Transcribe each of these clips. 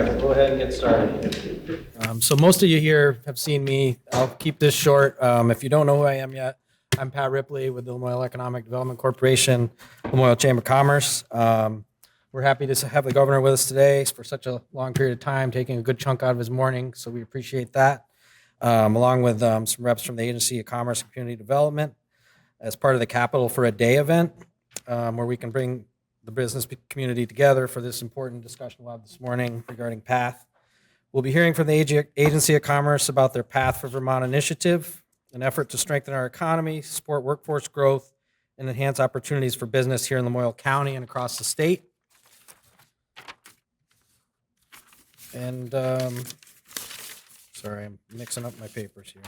right, we'll go ahead and get started. So most of you here have seen me. I'll keep this short. If you don't know who I am yet, I'm Pat Ripley with the Lamoille Economic Development Corporation, Lamoille Chamber of Commerce. We're happy to have the governor with us today for such a long period of time, taking a good chunk out of his morning, so we appreciate that. Along with some reps from the Agency of Commerce and Community Development as part of the Capital for a Day event, where we can bring the business community together for this important discussion we'll have this morning regarding PATH. We'll be hearing from the Agency of Commerce about their PATH for Vermont initiative, an effort to strengthen our economy, support workforce growth, and enhance opportunities for business here in Lamoille County and across the state. And sorry, I'm mixing up my papers here.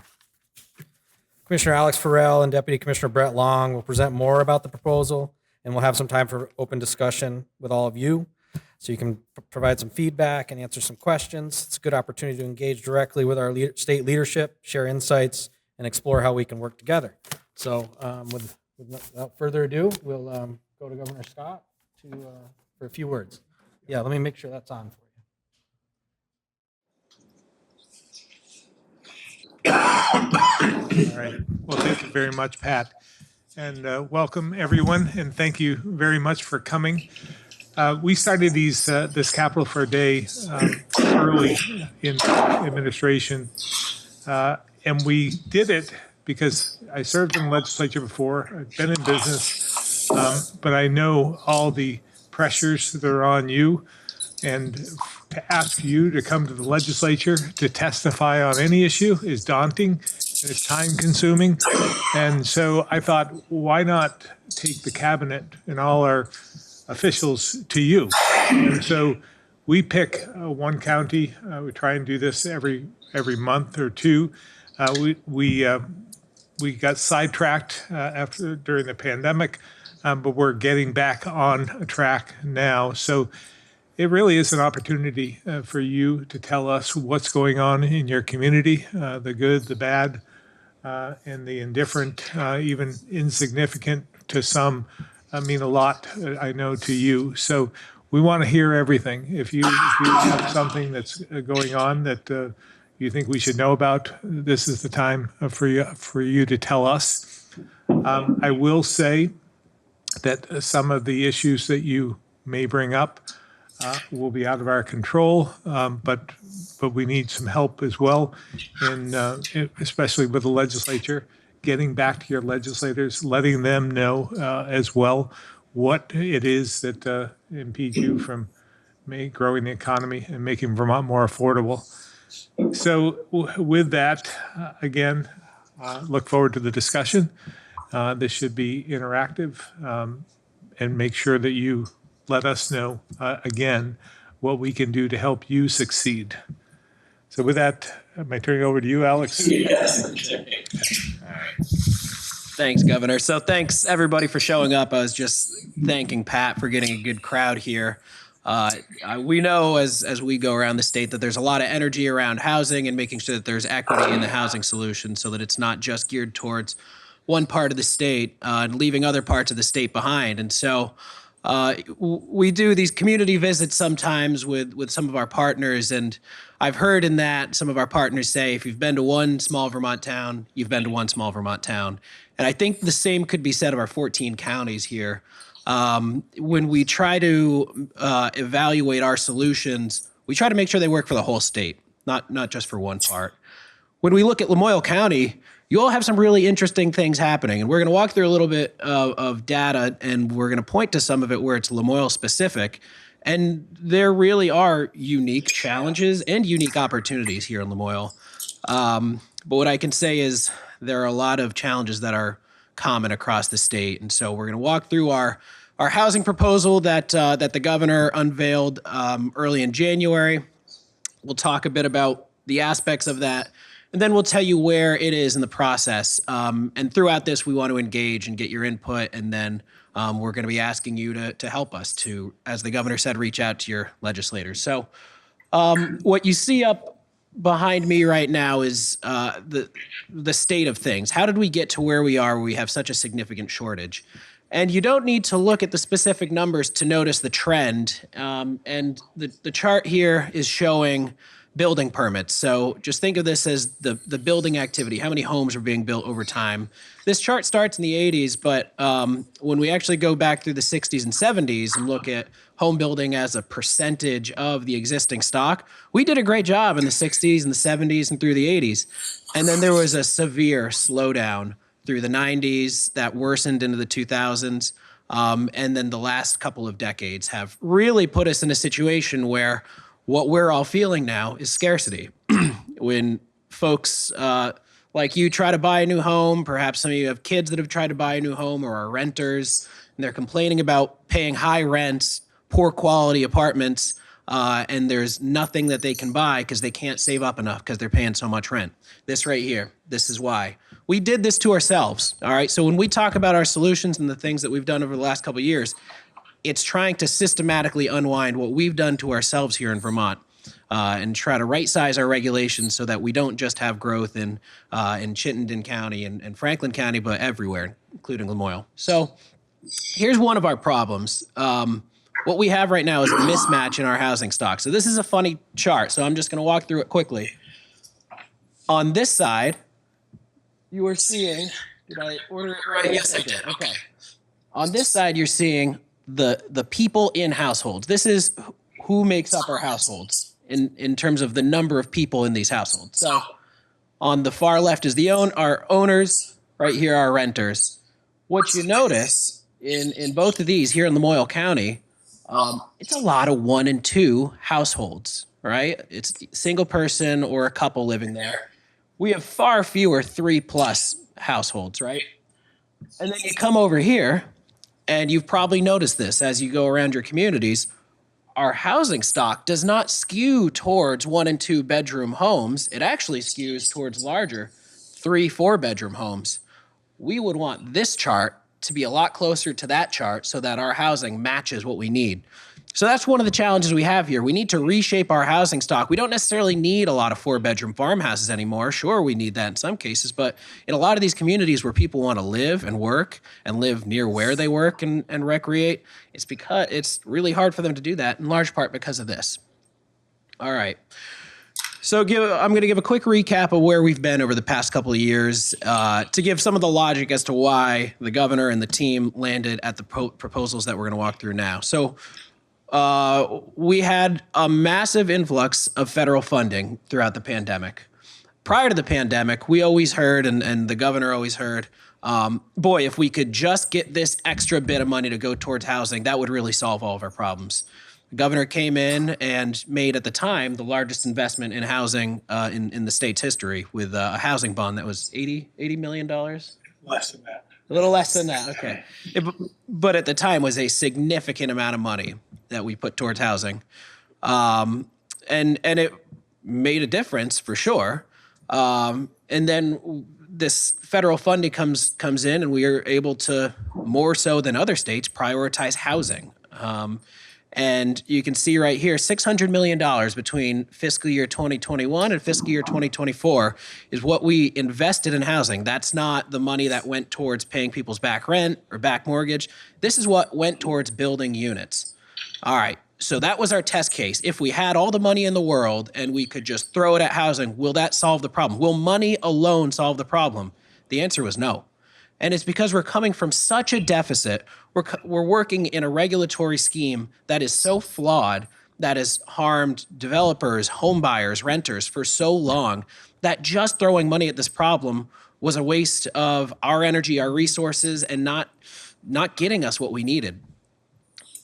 Commissioner Alex Farrell and Deputy Commissioner Brett Long will present more about the proposal, and we'll have some time for open discussion with all of you, so you can provide some feedback and answer some questions. It's a good opportunity to engage directly with our state leadership, share insights, and explore how we can work together. So without further ado, we'll go to Governor Scott for a few words. Yeah, let me make sure that's on for you. All right. Well, thank you very much, Pat. And welcome, everyone, and thank you very much for coming. We started this Capital for a Day early in administration, and we did it because I served in the legislature before. I've been in business, but I know all the pressures that are on you, and to ask you to come to the legislature to testify on any issue is daunting, and it's time consuming. And so I thought, why not take the cabinet and all our officials to you? And so we pick one county. We try and do this every month or two. We got sidetracked during the pandemic, but we're getting back on track now. So it really is an opportunity for you to tell us what's going on in your community, the good, the bad, and the indifferent, even insignificant to some. I mean, a lot, I know, to you. So we want to hear everything. If you have something that's going on that you think we should know about, this is the time for you to tell us. I will say that some of the issues that you may bring up will be out of our control, but we need some help as well, and especially with the legislature, getting back to your legislators, letting them know as well what it is that impedes you from growing the economy and making Vermont more affordable. So with that, again, look forward to the discussion. This should be interactive, and make sure that you let us know, again, what we can do to help you succeed. So with that, am I turning over to you, Alex? Yes. All right. Thanks, Governor. So thanks, everybody, for showing up. I was just thanking Pat for getting a good crowd here. We know as we go around the state that there's a lot of energy around housing and making sure that there's equity in the housing solution so that it's not just geared towards one part of the state and leaving other parts of the state behind. And so we do these community visits sometimes with some of our partners, and I've heard in that some of our partners say, if you've been to one small Vermont town, you've been to one small Vermont town. And I think the same could be said of our 14 counties here. When we try to evaluate our solutions, we try to make sure they work for the whole state, not just for one part. When we look at Lamoille County, you all have some really interesting things happening, and we're going to walk through a little bit of data, and we're going to point to some of it where it's Lamoille specific. And there really are unique challenges and unique opportunities here in Lamoille. But what I can say is there are a lot of challenges that are common across the state. And so we're going to walk through our housing proposal that the governor unveiled early in January. We'll talk a bit about the aspects of that, and then we'll tell you where it is in the process. And throughout this, we want to engage and get your input, and then we're going to be asking you to help us to, as the governor said, reach out to your legislators. So what you see up behind me right now is the state of things. How did we get to where we are, where we have such a significant shortage? And you don't need to look at the specific numbers to notice the trend. And the chart here is showing building permits. So just think of this as the building activity, how many homes are being built over time. This chart starts in the 80s, but when we actually go back through the 60s and 70s and look at home building as a percentage of the existing stock, we did a great job in the 60s and the 70s and through the 80s. And then there was a severe slowdown through the 90s that worsened into the 2000s. And then the last couple of decades have really put us in a situation where what we're all feeling now is scarcity. When folks like you try to buy a new home, perhaps some of you have kids that have tried to buy a new home or are renters, and they're complaining about paying high rents, poor quality apartments, and there's nothing that they can buy because they can't save up enough because they're paying so much rent. This right here, this is why. We did this to ourselves, all right? So when we talk about our solutions and the things that we've done over the last couple of years, it's trying to systematically unwind what we've done to ourselves here in Vermont and try to right-size our regulations so that we don't just have growth in Chittenden County and Franklin County, but everywhere, including Lamoille. So here's one of our problems. What we have right now is a mismatch in our housing stock. So this is a funny chart, so I'm just going to walk through it quickly. On this side, you are seeing, did I order it right? Yes, I did. Okay. On this side, you're seeing the people in households. This is who makes up our households in terms of the number of people in these households. So on the far left is our owners, right here are renters. What you notice in both of these here in Lamoille County, it's a lot of 1 and 2 households, right? It's single person or a couple living there. We have far fewer 3+ households, right? And then you come over here, and you've probably noticed this as you go around your communities, our housing stock does not skew towards 1 and 2 bedroom homes. It actually skews towards larger 3-4 bedroom homes. We would want this chart to be a lot closer to that chart so that our housing matches what we need. So that's one of the challenges we have here. We need to reshape our housing stock. We don't necessarily need a lot of 4-bedroom farmhouses anymore. Sure, we need that in some cases, but in a lot of these communities where people want to live and work and live near where they work and recreate, it's because it's really hard for them to do that, in large part because of this. All right. So I'm going to give a quick recap of where we've been over the past couple of years to give some of the logic as to why the governor and the team landed at the proposals that we're going to walk through now. So we had a massive influx of federal funding throughout the pandemic. Prior to the pandemic, we always heard, and the governor always heard, boy, if we could just get this extra bit of money to go towards housing, that would really solve all of our problems. The governor came in and made, at the time, the largest investment in housing in the state's history with a housing bond that was $80 million? Less than that. A little less than that, okay. But at the time was a significant amount of money that we put towards housing. And it made a difference for sure. And then this federal funding comes in and we are able to, more so than other states, prioritize housing. And you can see right here, $600 million between fiscal year 2021 and fiscal year 2024 is what we invested in housing. That's not the money that went towards paying people's back rent or back mortgage. This is what went towards building units. All right, so that was our test case. If we had all the money in the world and we could just throw it at housing, will that solve the problem? Will money alone solve the problem? The answer was no. And it's because we're coming from such a deficit. We're working in a regulatory scheme that is so flawed, that has harmed developers, home buyers, renters for so long, that just throwing money at this problem was a waste of our energy, our resources, and not getting us what we needed.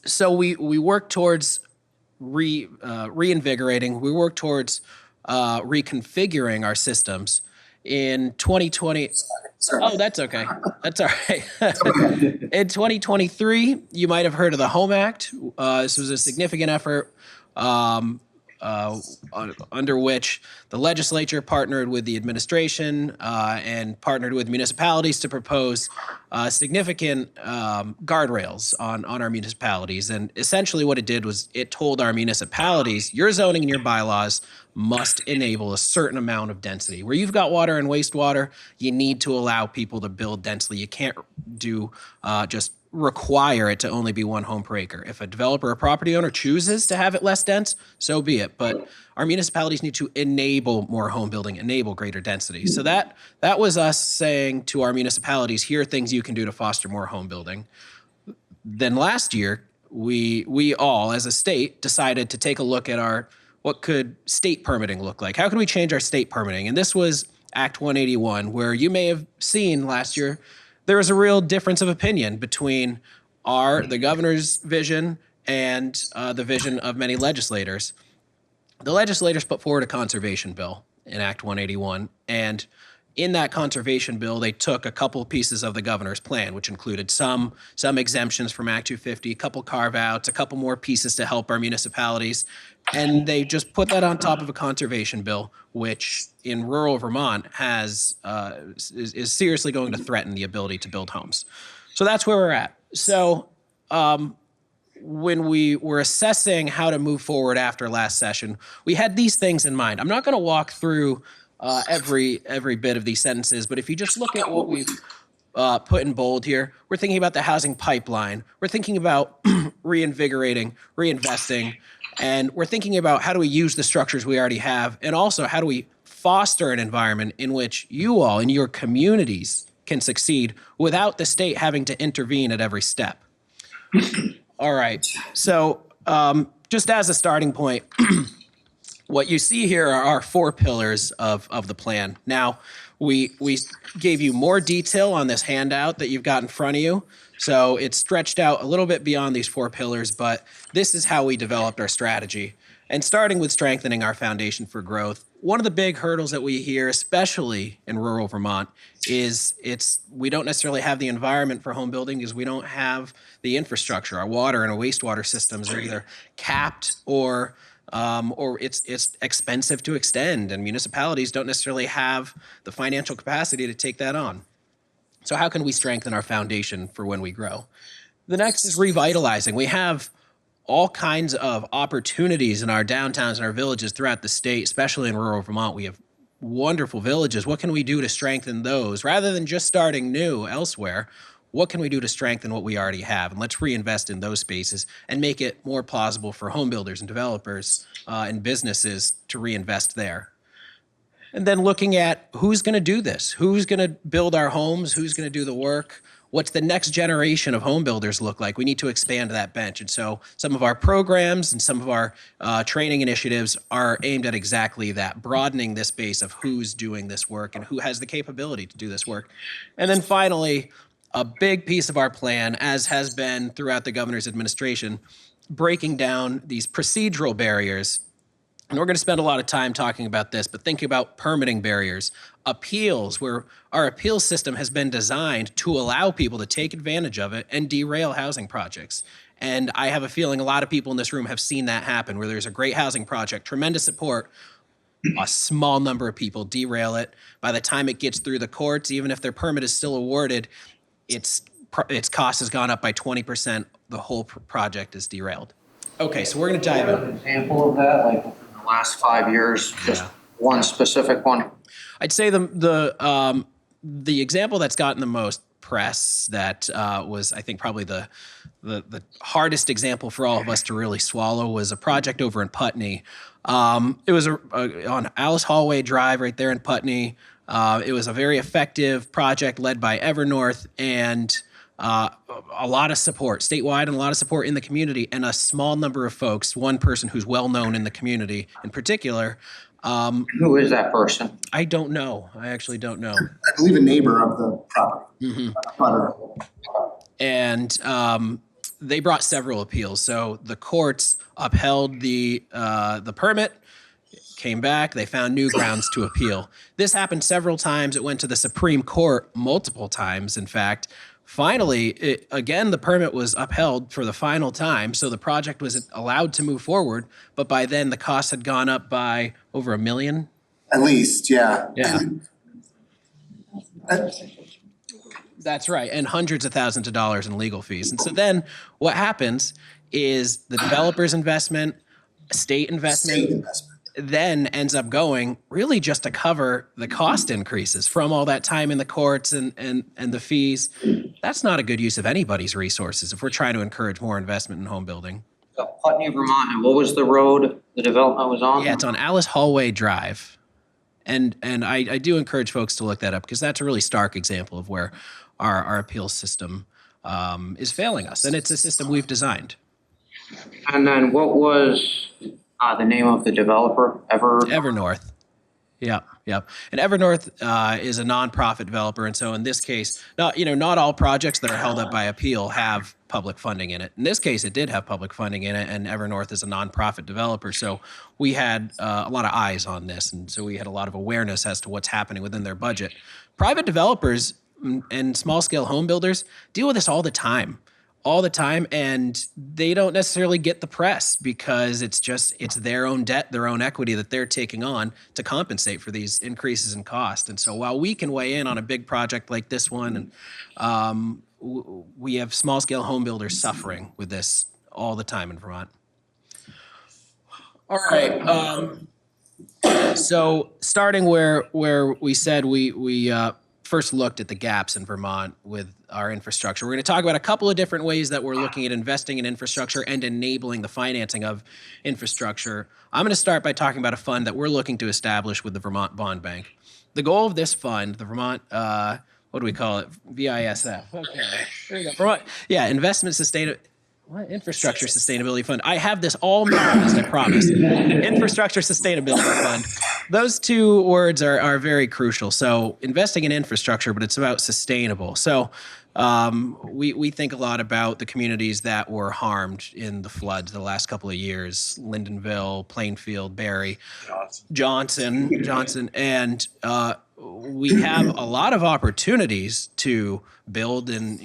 So we work towards reinvigorating. We work towards reconfiguring our systems. In 2020, oh, that's okay. That's all right. In 2023, you might have heard of the Home Act. This was a significant effort under which the legislature partnered with the administration and partnered with municipalities to propose significant guardrails on our municipalities. And essentially what it did was it told our municipalities, your zoning and your bylaws must enable a certain amount of density. Where you've got water and wastewater, you need to allow people to build densely. You can't do just require it to only be 1 home per acre. If a developer or property owner chooses to have it less dense, so be it. But our municipalities need to enable more home building, enable greater density. So that was us saying to our municipalities, here are things you can do to foster more home building. Then last year, we all, as a state, decided to take a look at what could state permitting look like? How can we change our state permitting? And this was Act 181, where you may have seen last year, there was a real difference of opinion between the governor's vision and the vision of many legislators. The legislators put forward a conservation bill in Act 181, and in that conservation bill, they took a couple pieces of the governor's plan, which included some exemptions from Act 250, a couple carve-outs, a couple more pieces to help our municipalities, and they just put that on top of a conservation bill, which in rural Vermont is seriously going to threaten the ability to build homes. So that's where we're at. So when we were assessing how to move forward after last session, we had these things in mind. I'm not going to walk through every bit of these sentences, but if you just look at what we've put in bold here, we're thinking about the housing pipeline. We're thinking about reinvigorating, reinvesting, and we're thinking about how do we use the structures we already have, and also how do we foster an environment in which you all in your communities can succeed without the state having to intervene at every step. All right, so just as a starting point, what you see here are our 4 pillars of the plan. Now, we gave you more detail on this handout that you've got in front of you. So it's stretched out a little bit beyond these 4 pillars, but this is how we developed our strategy. And starting with strengthening our foundation for growth, one of the big hurdles that we hear, especially in rural Vermont, is we don't necessarily have the environment for home building because we don't have the infrastructure. Our water and our wastewater systems are either capped or it's expensive to extend, and municipalities don't necessarily have the financial capacity to take that on. So how can we strengthen our foundation for when we grow? The next is revitalizing. We have all kinds of opportunities in our downtowns and our villages throughout the state, especially in rural Vermont. We have wonderful villages. What can we do to strengthen those? Rather than just starting new elsewhere, what can we do to strengthen what we already have? And let's reinvest in those spaces and make it more plausible for home builders and developers and businesses to reinvest there. And then looking at who's going to do this, who's going to build our homes, who's going to do the work, what's the next generation of home builders look like? We need to expand that bench. And so some of our programs and some of our training initiatives are aimed at exactly that, broadening this base of who's doing this work and who has the capability to do this work. And then finally, a big piece of our plan, as has been throughout the governor's administration, breaking down these procedural barriers. And we're going to spend a lot of time talking about this, but thinking about permitting barriers, appeals, where our appeal system has been designed to allow people to take advantage of it and derail housing projects. And I have a feeling a lot of people in this room have seen that happen, where there's a great housing project, tremendous support, a small number of people derail it. By the time it gets through the courts, even if their permit is still awarded, its cost has gone up by 20%. The whole project is derailed. Okay, so we're going to dive in. An example of that, like in the last 5 years, just one specific one. I'd say the example that's gotten the most press that was, I think, probably the hardest example for all of us to really swallow was a project over in Putney. It was on Alice Hallway Drive right there in Putney. It was a very effective project led by Evernorth, and a lot of support statewide and a lot of support in the community, and a small number of folks, one person who's well known in the community in particular. Who is that person? I don't know. I actually don't know. I believe a neighbor of the property. And they brought several appeals. So the courts upheld the permit, came back, they found new grounds to appeal. This happened several times. It went to the Supreme Court multiple times, in fact. Finally, again, the permit was upheld for the final time, so the project was allowed to move forward, but by then the cost had gone up by over $1 million. At least, yeah. Yeah. That's right, and hundreds of thousands of dollars in legal fees. And so then what happens is the developer's investment, state investment, then ends up going really just to cover the cost increases from all that time in the courts and the fees. That's not a good use of anybody's resources if we're trying to encourage more investment in home building. Putney, Vermont, and what was the road the development was on? Yeah, it's on Alice Hallway Drive. And I do encourage folks to look that up because that's a really stark example of where our appeals system is failing us. And it's a system we've designed. And then what was the name of the developer? Evernorth. Yep. And Evernorth is a nonprofit developer, and so in this case, not all projects that are held up by appeal have public funding in it. In this case, it did have public funding in it, and Evernorth is a nonprofit developer, so we had a lot of eyes on this, and so we had a lot of awareness as to what's happening within their budget. Private developers and small-scale home builders deal with this all the time, and they don't necessarily get the press because it's their own debt, their own equity that they're taking on to compensate for these increases in cost. And so while we can weigh in on a big project like this one, and we have small scale home builders suffering with this all the time in Vermont. All right. So starting where we said we first looked at the gaps in Vermont with our infrastructure. We're going to talk about a couple of different ways that we're looking at investing in infrastructure and enabling the financing of infrastructure. I'm going to start by talking about a fund that we're looking to establish with the Vermont Bond Bank. The goal of this fund, the Vermont, what do we call it? VISF. Okay, there you go. Vermont, Infrastructure Sustainability Fund. I have this all memorized, I promise. Infrastructure Sustainability Fund. Those two words are very crucial. So investing in infrastructure, but it's about sustainable. So we think a lot about the communities that were harmed in the floods the last couple of years: Lyndonville, Plainfield, Barry, Johnson, and we have a lot of opportunities to build in,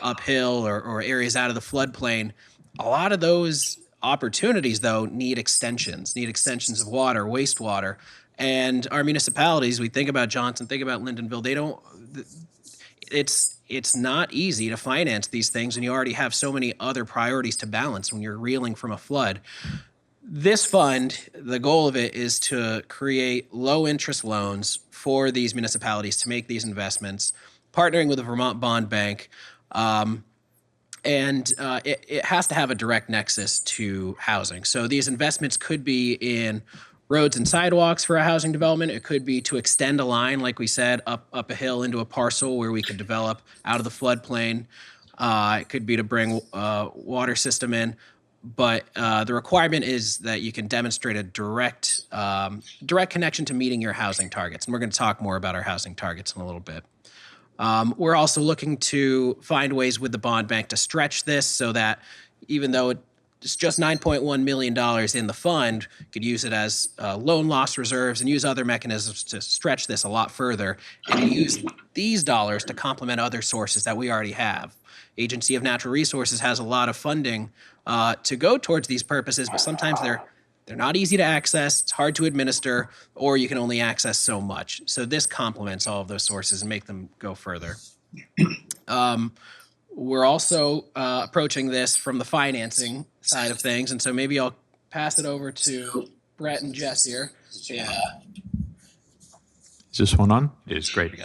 uphill or areas out of the floodplain. A lot of those opportunities, though, need extensions of water, wastewater. And our municipalities, we think about Johnson, think about Lyndonville, it's not easy to finance these things, and you already have so many other priorities to balance when you're reeling from a flood. This fund, the goal of it is to create low interest loans for these municipalities to make these investments, partnering with the Vermont Bond Bank. It has to have a direct nexus to housing. So these investments could be in roads and sidewalks for a housing development. It could be to extend a line, like we said, up a hill into a parcel where we could develop out of the floodplain. It could be to bring water system in. But the requirement is that you can demonstrate a direct connection to meeting your housing targets. And we're going to talk more about our housing targets in a little bit. We're also looking to find ways with the bond bank to stretch this so that even though it's just $9.1 million in the fund, could use it as loan loss reserves and use other mechanisms to stretch this a lot further and use these dollars to complement other sources that we already have. Agency of Natural Resources has a lot of funding to go towards these purposes, but sometimes they're not easy to access, it's hard to administer, or you can only access so much. So this complements all of those sources and make them go further. We're also approaching this from the financing side of things, and so maybe I'll pass it over to Brett and Jess here. Yeah. Is this one on? It is great.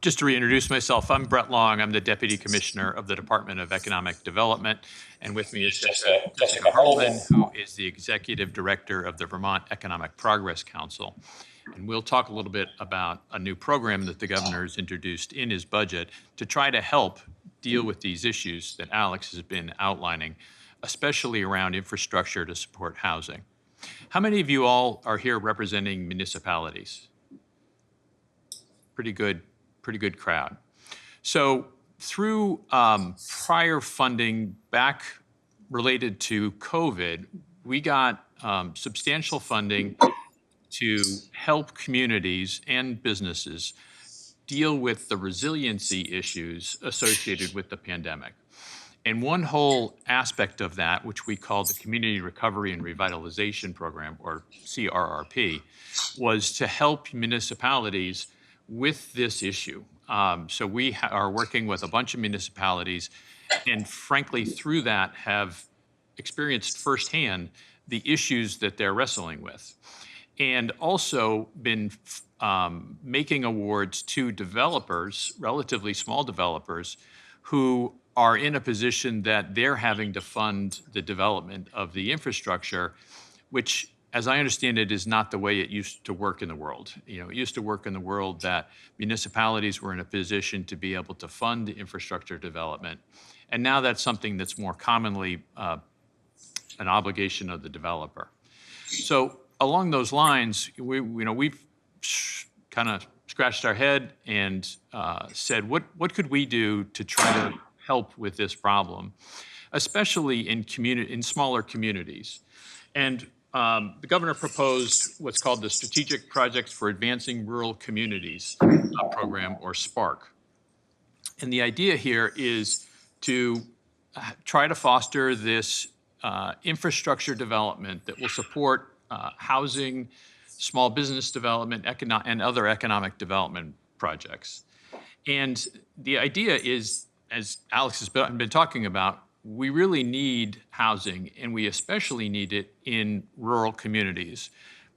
Just to reintroduce myself, I'm Brett Long. I'm the Deputy Commissioner of the Department of Economic Development. And with me is Jessica Hartleben, who is the Executive Director of the Vermont Economic Progress Council. And we'll talk a little bit about a new program that the governor's introduced in his budget to try to help deal with these issues that Alex has been outlining, especially around infrastructure to support housing. How many of you all are here representing municipalities? Pretty good crowd. So through prior funding back related to COVID, we got substantial funding to help communities and businesses deal with the resiliency issues associated with the pandemic. And one whole aspect of that, which we call the Community Recovery and Revitalization Program, or CRRP, was to help municipalities with this issue. So we are working with a bunch of municipalities, and frankly, through that have experienced firsthand the issues that they're wrestling with. And also been making awards to developers, relatively small developers, who are in a position that they're having to fund the development of the infrastructure, which, as I understand it, is not the way it used to work in the world. You know, it used to work in the world that municipalities were in a position to be able to fund infrastructure development. And now that's something that's more commonly an obligation of the developer. So along those lines, we've kind of scratched our head and said, what could we do to try to help with this problem, especially in smaller communities? And the governor proposed what's called the Strategic Projects for Advancing Rural Communities program, or SPARK. And the idea here is to try to foster this infrastructure development that will support housing, small business development, and other economic development projects. And the idea is, as Alex has been talking about, we really need housing, and we especially need it in rural communities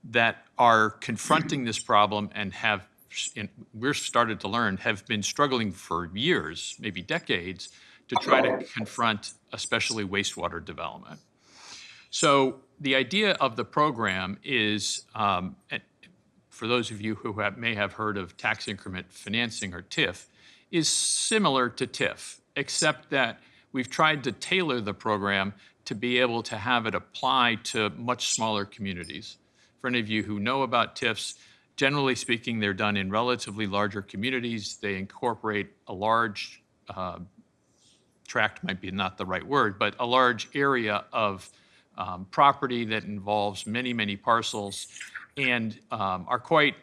that are confronting this problem and we're started to learn, have been struggling for years, maybe decades, to try to confront especially wastewater development. So the idea of the program is, for those of you who may have heard of tax increment financing, or TIF, is similar to TIF, except that we've tried to tailor the program to be able to have it apply to much smaller communities. For any of you who know about TIFs, generally speaking, they're done in relatively larger communities. They incorporate a large tract, might be not the right word, but a large area of property that involves many, many parcels, and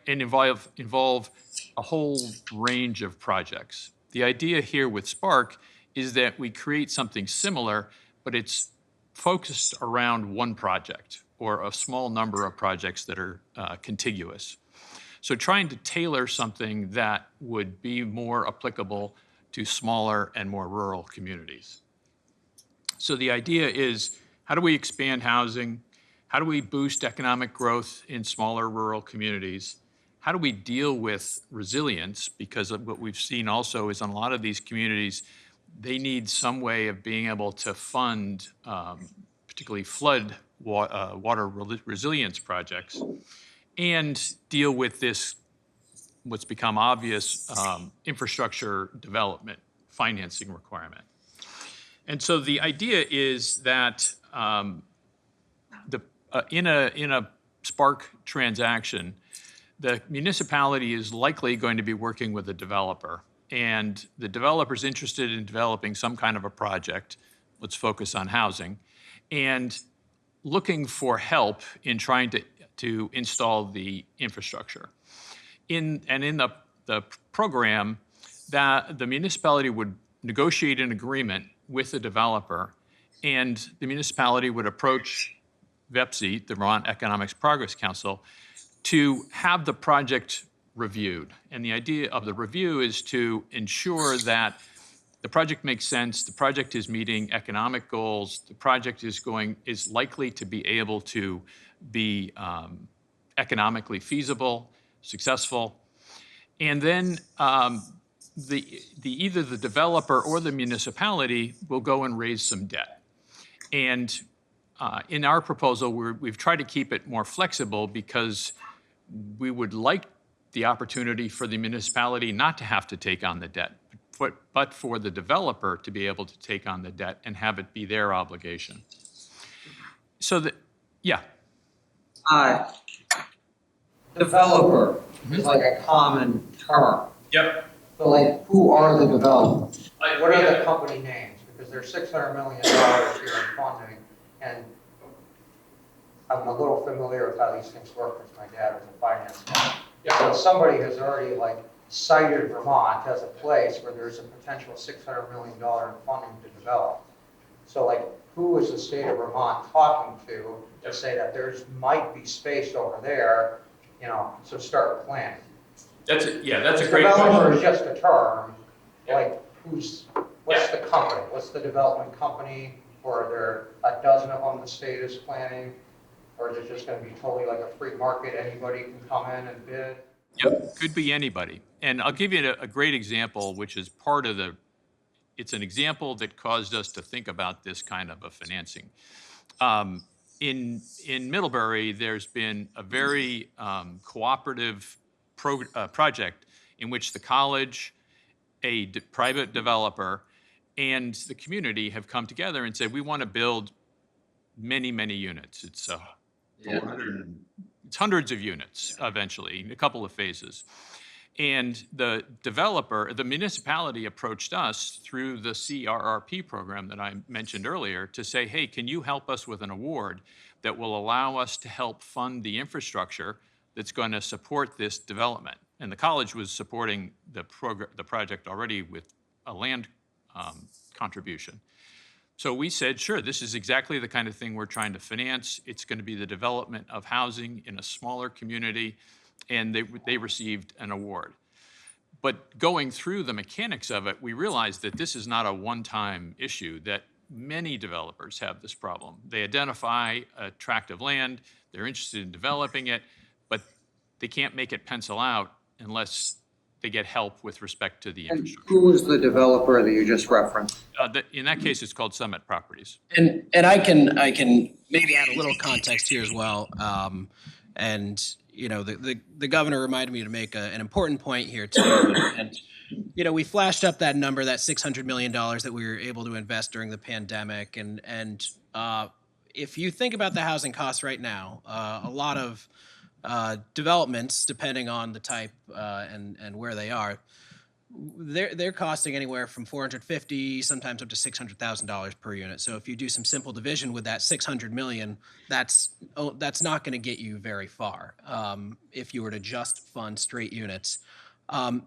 involve a whole range of projects. The idea here with Spark is that we create something similar, but it's focused around one project or a small number of projects that are contiguous. So trying to tailor something that would be more applicable to smaller and more rural communities. So the idea is, how do we expand housing? How do we boost economic growth in smaller rural communities? How do we deal with resilience? Because of what we've seen also is, in a lot of these communities, they need some way of being able to fund particularly flood water resilience projects, and deal with this, what's become obvious, infrastructure development financing requirement. And so the idea is that in a Spark transaction, the municipality is likely going to be working with a developer, and the developer's interested in developing some kind of a project, let's focus on housing, and looking for help in trying to install the infrastructure. In the program, that the municipality would negotiate an agreement with the developer, and the municipality would approach VEPC, the Vermont Economics Progress Council, to have the project reviewed. And the idea of the review is to ensure that the project makes sense, the project is meeting economic goals, the project is likely to be able to be economically feasible, successful. And then either the developer or the municipality will go and raise some debt. And in our proposal, we've tried to keep it more flexible, because we would like the opportunity for the municipality not to have to take on the debt, but for the developer to be able to take on the debt and have it be their obligation. So that, yeah. Developer is like a common term. Yep. So like, who are the developers? What are the company names? Because there's $600 million here in funding, and I'm a little familiar with how these things work, because my dad was a finance guy. So somebody has already cited Vermont as a place where there's a potential $600 million in funding to develop. So who is the state of Vermont talking to say that there's might be space over there, so start planning? That's a great Developer question. is just a term. What's the company? What's the development company? Or are there a dozen of them the state is planning? Or is it just gonna be totally like a free market, anybody can come in and bid? Yep, could be anybody. And I'll give you a great example, which is part of it's an example that caused us to think about this kind of a financing. In Middlebury, there's been a very cooperative project in which the college, private developer, and the community have come together and said, we want to build many, many units. It's hundreds of units eventually, in a couple of phases. And the municipality approached us through the CRRP program that I mentioned earlier to say, hey, can you help us with an award that will allow us to help fund the infrastructure that's going to support this development? And the college was supporting the project already with a land contribution. So we said, sure, this is exactly the kind of thing we're trying to finance. It's going to be the development of housing in a smaller community, and they received an award. But going through the mechanics of it, we realized that this is not a one-time issue, that many developers have this problem. They identify a tract of land, they're interested in developing it, but they can't make it pencil out unless they get help with respect to the And infrastructure. who was the developer that you just referenced? In that case, it's called Summit Properties. And I can maybe add a little context here as well. And you know, the governor reminded me to make an important point here too. And you know, we flashed up that number, that $600 million that we were able to invest during the pandemic. And if you think about the housing costs right now, a lot of developments, depending on the type and where they are, they're costing anywhere from $450, sometimes up to $600,000 per unit. So if you do some simple division with that 600 million, that's not going to get you very far if you were to just fund straight units.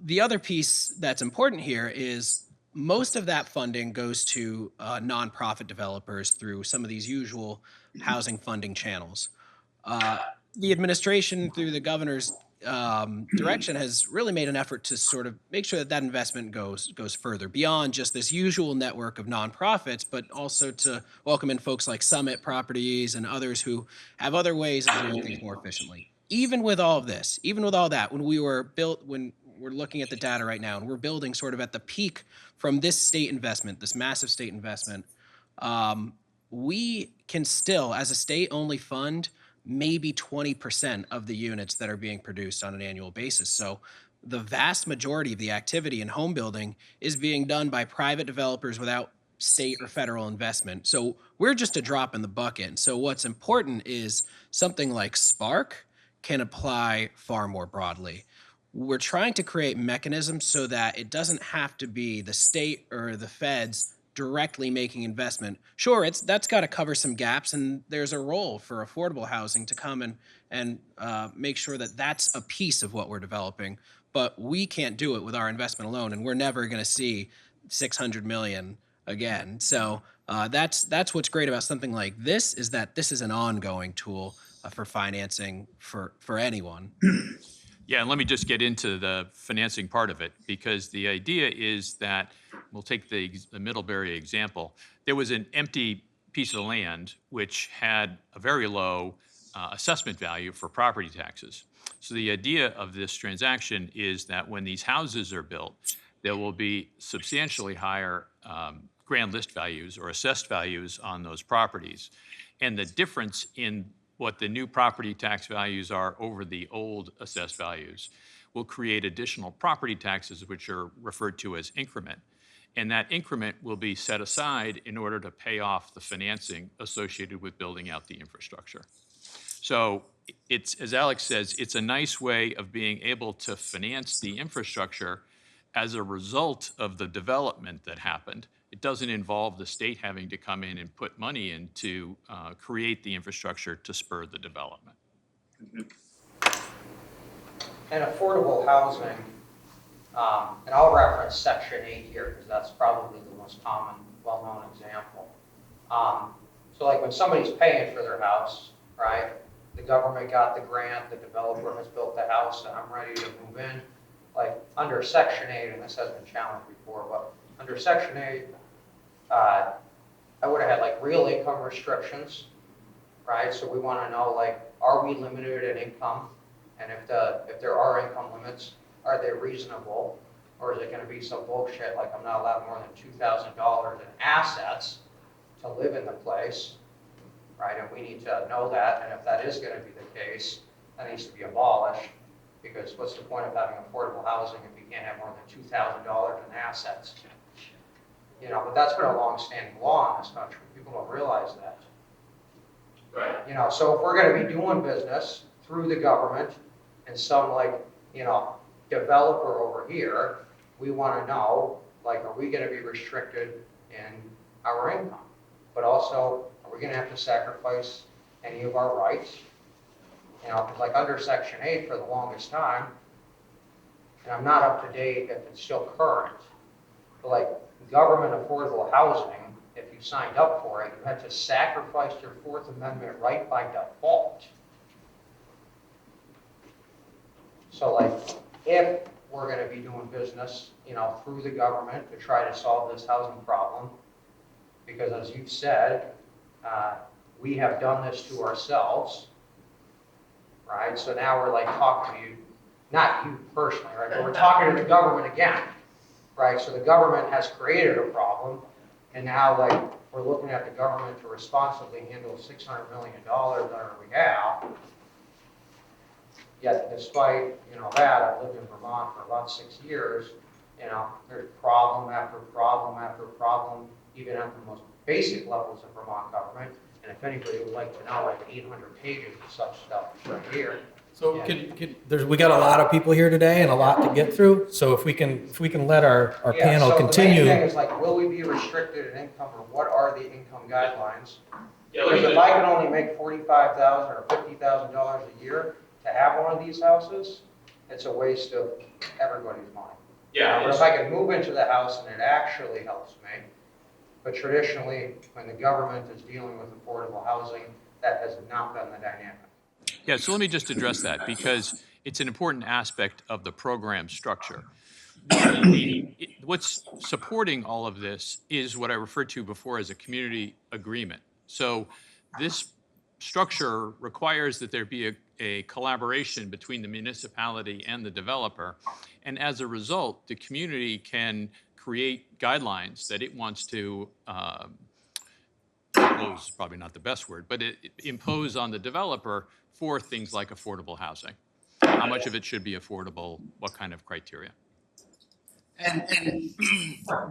The other piece that's important here is most of that funding goes to nonprofit developers through some of these usual housing funding channels. The administration, through the governor's direction, has really made an effort to sort of make sure that that investment goes further beyond just this usual network of nonprofits, but also to welcome in folks like Summit Properties and others who have other ways of doing things more efficiently. Even with all of this, even with all that, when we're looking at the data right now and we're building sort of at the peak from this state investment, this massive state investment, we can still, as a state, only fund maybe 20% of the units that are being produced on an annual basis. So the vast majority of the activity in home building is being done by private developers without state or federal investment. So we're just a drop in the bucket. So what's important is something like Spark can apply far more broadly. We're trying to create mechanisms so that it doesn't have to be the state or the feds directly making investment. Sure, that's got to cover some gaps, and there's a role for affordable housing to come and make sure that that's a piece of what we're developing. But we can't do it with our investment alone, and we're never going to see 600 million again. So that's what's great about something like this, is that this is an ongoing tool for financing for anyone. Yeah, and let me just get into the financing part of it, because the idea is that, we'll take the Middlebury example. There was an empty piece of land which had a very low assessment value for property taxes. So the idea of this transaction is that when these houses are built, there will be substantially higher grand list values or assessed values on those properties. And the difference in what the new property tax values are over the old assessed values will create additional property taxes, which are referred to as increment. And that increment will be set aside in order to pay off the financing associated with building out the infrastructure. So it's, as Alex says, it's a nice way of being able to finance the infrastructure as a result of the development that happened. It doesn't involve the state having to come in and put money in to create the infrastructure to spur the development. And affordable housing, and I'll reference Section 8 here because that's probably the most common, well-known example. So like when somebody's paying for their house, right? The government got the grant, the developer has built the house, and I'm ready to move in. Like under Section 8, and this has been challenged before, but under Section 8, I would have had like real income restrictions, right? So we want to know, like, are we limited in income? And if there are income limits, are they reasonable? Or is it going to be some bullshit like I'm not allowed more than $2,000 in assets to live in the place, right? And we need to know that. And if that is going to be the case, that needs to be abolished. Because what's the point of having affordable housing if you can't have more than $2,000 in assets? You know, but that's been a long-standing law in this country. People don't realize that. Right. You know, so if we're going to be doing business through the government and some, like, you know, developer over here, we want to know, like, are we going to be restricted in our income? But also, are we going to have to sacrifice any of our rights? You know, like under Section 8 for the longest time, and I'm not up to date if it's still current, but like government affordable housing, if you signed up for it, you had to sacrifice your Fourth Amendment right by default. So like, if we're going to be doing business, you know, through the government to try to solve this housing problem, because as you've said, we have done this to ourselves, right? So now we're like talking to you, not you personally, right? But we're talking to the government again, right? So the government has created a problem, and now like we're looking at the government to responsibly handle $600 million on our behalf. Yet despite, you know, that, I've lived in Vermont for about 6 years, you know, there's problem after problem after problem, even at the most basic levels of Vermont government. And if anybody would like to know, like 800 pages of such stuff right here. So we got a lot of people here today and a lot to get through. So if we can let our panel continue. The main thing is like, will we be restricted in income, or what are the income guidelines? Yeah, Because if I can only make $45,000 or $50,000 a year to have one of these houses, it's a waste of everybody's money. Yeah. But if I can move into the house and it actually helps me, but traditionally, when the government is dealing with affordable housing, that has not been the dynamic. Yeah, so let me just address that because it's an important aspect of the program structure. What's supporting all of this is what I referred to before as a community agreement. So this structure requires that there be a collaboration between the municipality and the developer. And as a result, the community can create guidelines that it wants to impose, probably not the best word, but impose on the developer for things like affordable housing. How much of it should be affordable? What kind of criteria? And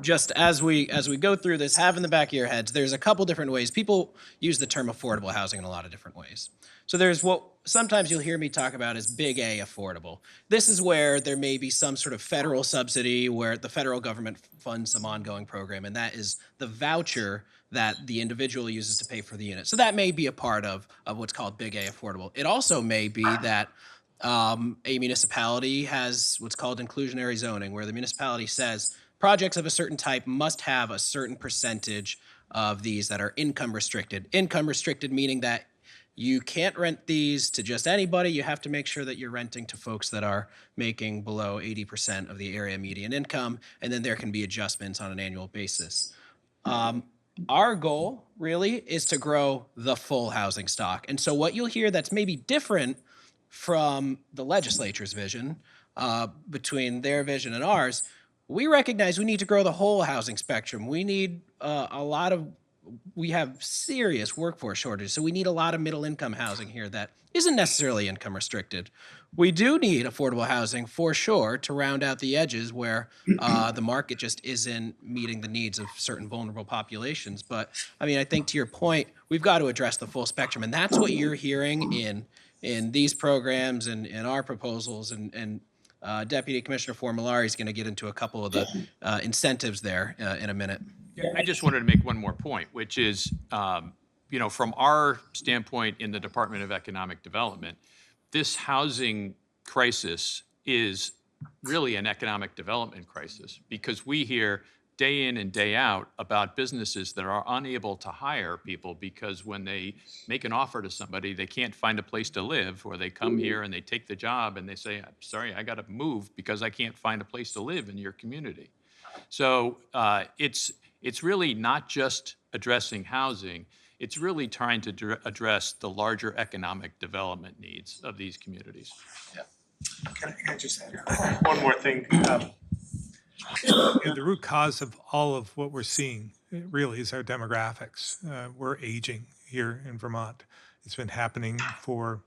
just as we go through this, have in the back of your heads, there's a couple different ways. People use the term affordable housing in a lot of different ways. So there's what sometimes you'll hear me talk about as big A affordable. This is where there may be some sort of federal subsidy where the federal government funds some ongoing program, and that is the voucher that the individual uses to pay for the unit. So that may be a part of what's called big A affordable. It also may be that a municipality has what's called inclusionary zoning, where the municipality says projects of a certain type must have a certain percentage of these that are income restricted. Income restricted meaning that you can't rent these to just anybody. You have to make sure that you're renting to folks that are making below 80% of the area median income, and then there can be adjustments on an annual basis. Our goal really is to grow the full housing stock. And so what you'll hear that's maybe different from the legislature's vision, between their vision and ours, we recognize we need to grow the whole housing spectrum. We need we have serious workforce shortage, so we need a lot of middle income housing here that isn't necessarily income restricted. We do need affordable housing for sure to round out the edges where the market just isn't meeting the needs of certain vulnerable populations. But I mean, I think to your point, we've got to address the full spectrum, and that's what you're hearing in these programs and in our proposals. And Deputy Commissioner Formalarie is going to get into a couple of the incentives there in a minute. I just wanted to make one more point, which is, from our standpoint in the Department of Economic Development, this housing crisis is really an economic development crisis because we hear day in and day out about businesses that are unable to hire people because when they make an offer to somebody, they can't find a place to live, or they come here and they take the job and they say, I'm sorry, I got to move because I can't find a place to live in your community. So it's really not just addressing housing, It's really trying to address the larger economic development needs of these communities. Can I just add one more thing? The root cause of all of what we're seeing really is our demographics. We're aging here in Vermont. It's been happening for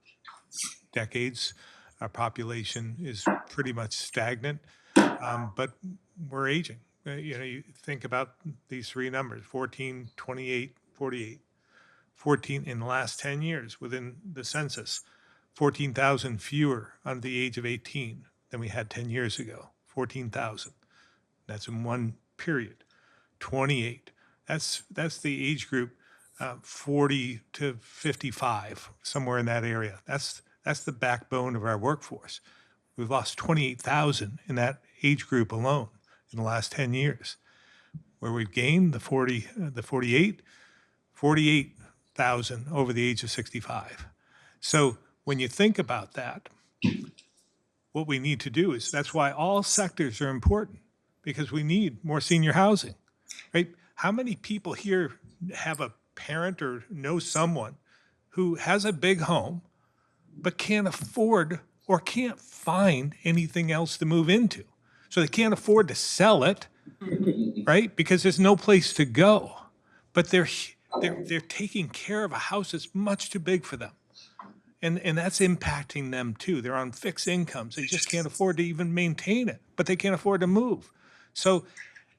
decades. Our population is pretty much stagnant, but we're aging. You think about these three numbers, 14, 28, 48. 14 in the last 10 years within the census, 14,000 fewer under the age of 18 than we had 10 years ago, 14,000. That's in one period. 28, that's the age group 40 to 55, somewhere in that area. That's the backbone of our workforce. We've lost 28,000 in that age group alone in the last 10 years. Where we've gained the 48,000 over the age of 65. So when you think about that, what we need to do is, that's why all sectors are important, because we need more senior housing, right? How many people here have a parent or know someone who has a big home but can't afford or can't find anything else to move into? So they can't afford to sell it, right? Because there's no place to go. But they're taking care of a house that's much too big for them. And that's impacting them too. They're on fixed incomes. They just can't afford to even maintain it, but they can't afford to move. So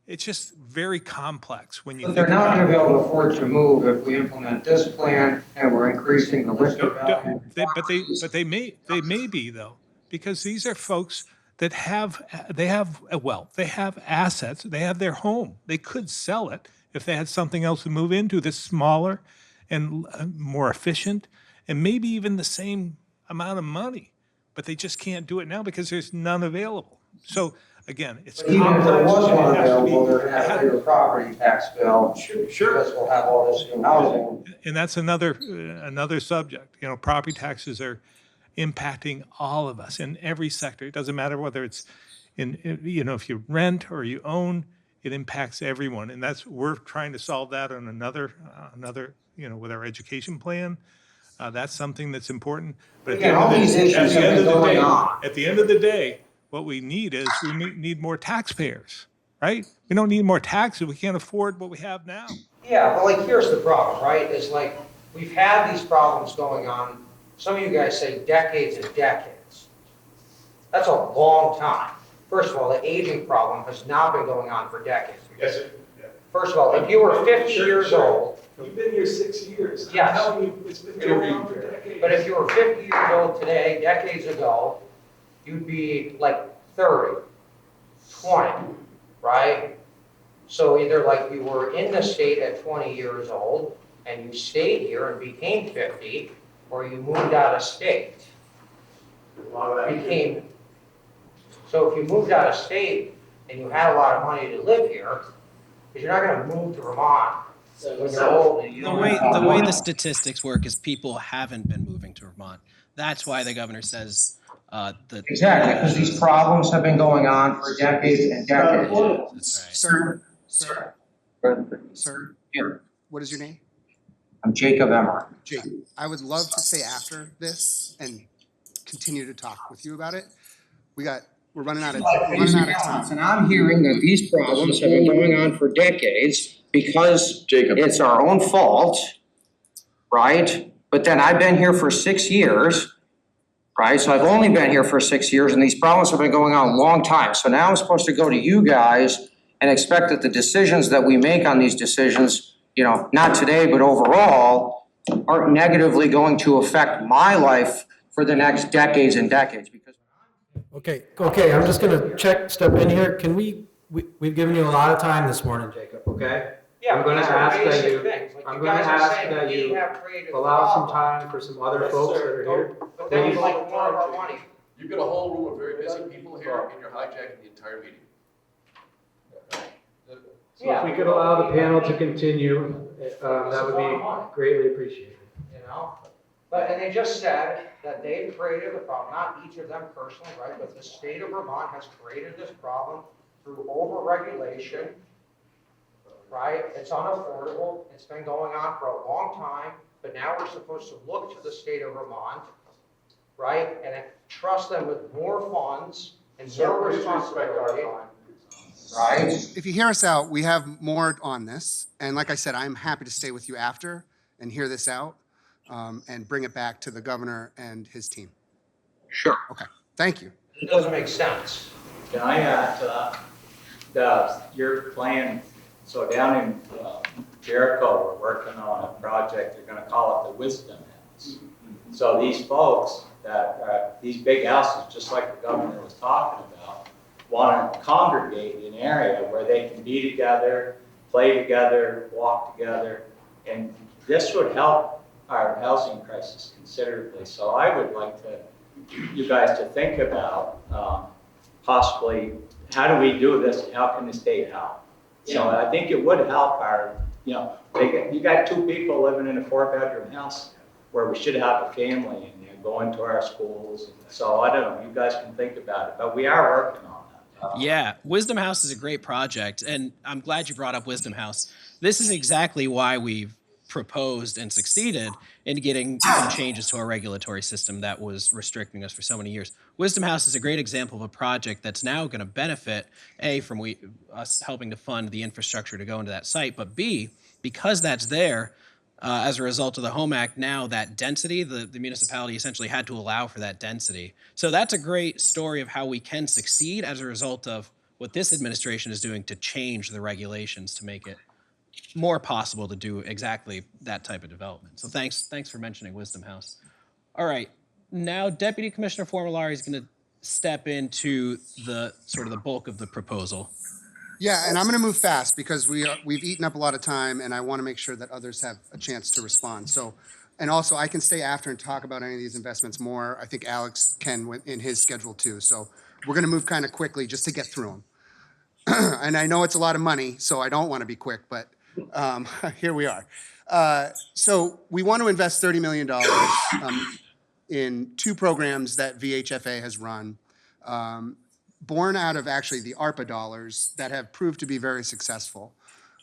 it's just very complex when you But think they're not about going to it. be able to afford to move if we implement this plan and we're increasing the list of value. But they may be though, because these are folks that have wealth, they have assets, they have their home. They could sell it if they had something else to move into that's smaller and more efficient, and maybe even the same amount of money, but they just can't do it now because there's none available. So again, it's But even if there was complex. one It has to be- available, they're going to have a bigger property tax bill. Because we'll have all this new housing. And that's another subject. You know, property taxes are impacting all of us in every sector. It doesn't matter whether it's if you rent or you own, it impacts everyone. And we're trying to solve that on another, with our education plan. That's something that's important. But Again, all these issues have been going on. At the end of the day, what we need is we need more taxpayers, right? We don't need more taxes. We can't afford what we have now. Yeah, but like, here's the problem, right? Is like, we've had these problems going on, some of you guys say decades and decades. That's a long time. First of all, the aging problem has not been going on for decades. Yes, sir. First of all, if you were 50 years old, You've been here 6 years. I'm Yes. telling you, it's been going on for decades. but if you were 50 years old today, decades ago, you'd be like 30, 20, right? So either like you were in the state at 20 years old and you stayed here and became 50, or you moved out of state. A lot of that. So if you moved out of state and you had a lot of money to live here, because you're not going to move to Vermont when you're old and you The don't way have the way the money. statistics work is people haven't been moving to Vermont. That's why the governor says that. Exactly, because these problems have been going on for decades and decades. That's right. Sir, sir, Here, what is your name? I'm Jacob Emmer. Jake. I would love to stay after this and continue to talk with you about it. We're running out of time. And I'm hearing that these problems have been going on for decades because it's our own fault, right? But then I've been here for 6 years, right? So I've only been here for 6 years and these problems have been going on a long time. So now I'm supposed to go to you guys and expect that the decisions that we make on these decisions, not today, but overall, aren't negatively going to affect my life for the next decades and decades. Because Okay, I'm just gonna step in here. Can we've given you a lot of time this morning, Jacob, okay? Yeah, I'm gonna these are ask that basic you, things. Like I'm you gonna guys are ask saying that we you have created allow some problems. time for some other folks that are here. But then you like more of our money. You've got a whole room of very busy people here, and you're hijacking the entire meeting. So if we could allow the panel to continue, that would be greatly appreciated. And they just said that they've created the problem, not each of them personally, right? But the state of Vermont has created this problem through overregulation right? It's unaffordable. It's been going on for a long time, but now we're supposed to look to the state of Vermont, right? And trust them with more funds and more responsibility, right? If you hear us out, we have more on this. And like I said, I'm happy to stay with you after and hear this out and bring it back to the governor and his team. Sure. Okay, thank you. It doesn't make sense. Can I add to that? Your plan, so down in Jericho, we're working on a project, they're gonna call it the Wisdom House. So these folks that, these big houses, just like the governor was talking about, want to congregate in an area where they can be together, play together, walk together, and this would help our housing crisis considerably. So I would like you guys to think about possibly, how do we do this and how can the state help? So I think it would help our, you got two people living in a 4-bedroom house where we should have a family and going to our schools. So I don't know, you guys can think about it, but we are working on that. Yeah, Wisdom House is a great project, and I'm glad you brought up Wisdom House. This is exactly why we've proposed and succeeded in getting some changes to our regulatory system that was restricting us for so many years. Wisdom House is a great example of a project that's now going to benefit, A, from us helping to fund the infrastructure to go into that site, but B, because that's there, as a result of the Home Act, now that density, the municipality essentially had to allow for that density. So that's a great story of how we can succeed as a result of what this administration is doing to change the regulations to make it more possible to do exactly that type of development. So thanks for mentioning Wisdom House. All right, now Deputy Commissioner Formalarie is going to step into the sort of the bulk of the proposal. Yeah, and I'm going to move fast because we've eaten up a lot of time, and I want to make sure that others have a chance to respond. So, and also I can stay after and talk about any of these investments more. I think Alex can in his schedule too. So we're going to move kind of quickly just to get through them. And I know it's a lot of money, so I don't want to be quick, but here we are. So we want to invest $30 million in two programs that VHFA has run. Born out of actually the ARPA dollars that have proved to be very successful.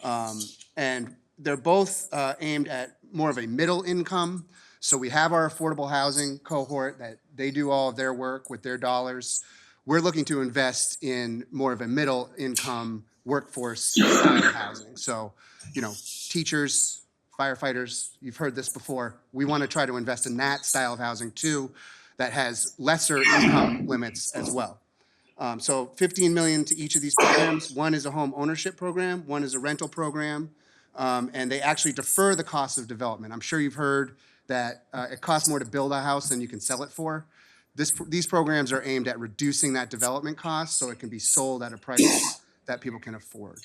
And they're both aimed at more of a middle income. So we have our affordable housing cohort that they do all of their work with their dollars. We're looking to invest in more of a middle income workforce style housing. So, teachers, firefighters, you've heard this before. We want to try to invest in that style of housing too, that has lesser income limits as well. So $15 million to each of these programs. One is a home ownership program, one is a rental program, and they actually defer the cost of development. I'm sure you've heard that it costs more to build a house than you can sell it for. These programs are aimed at reducing that development cost so it can be sold at a price that people can afford.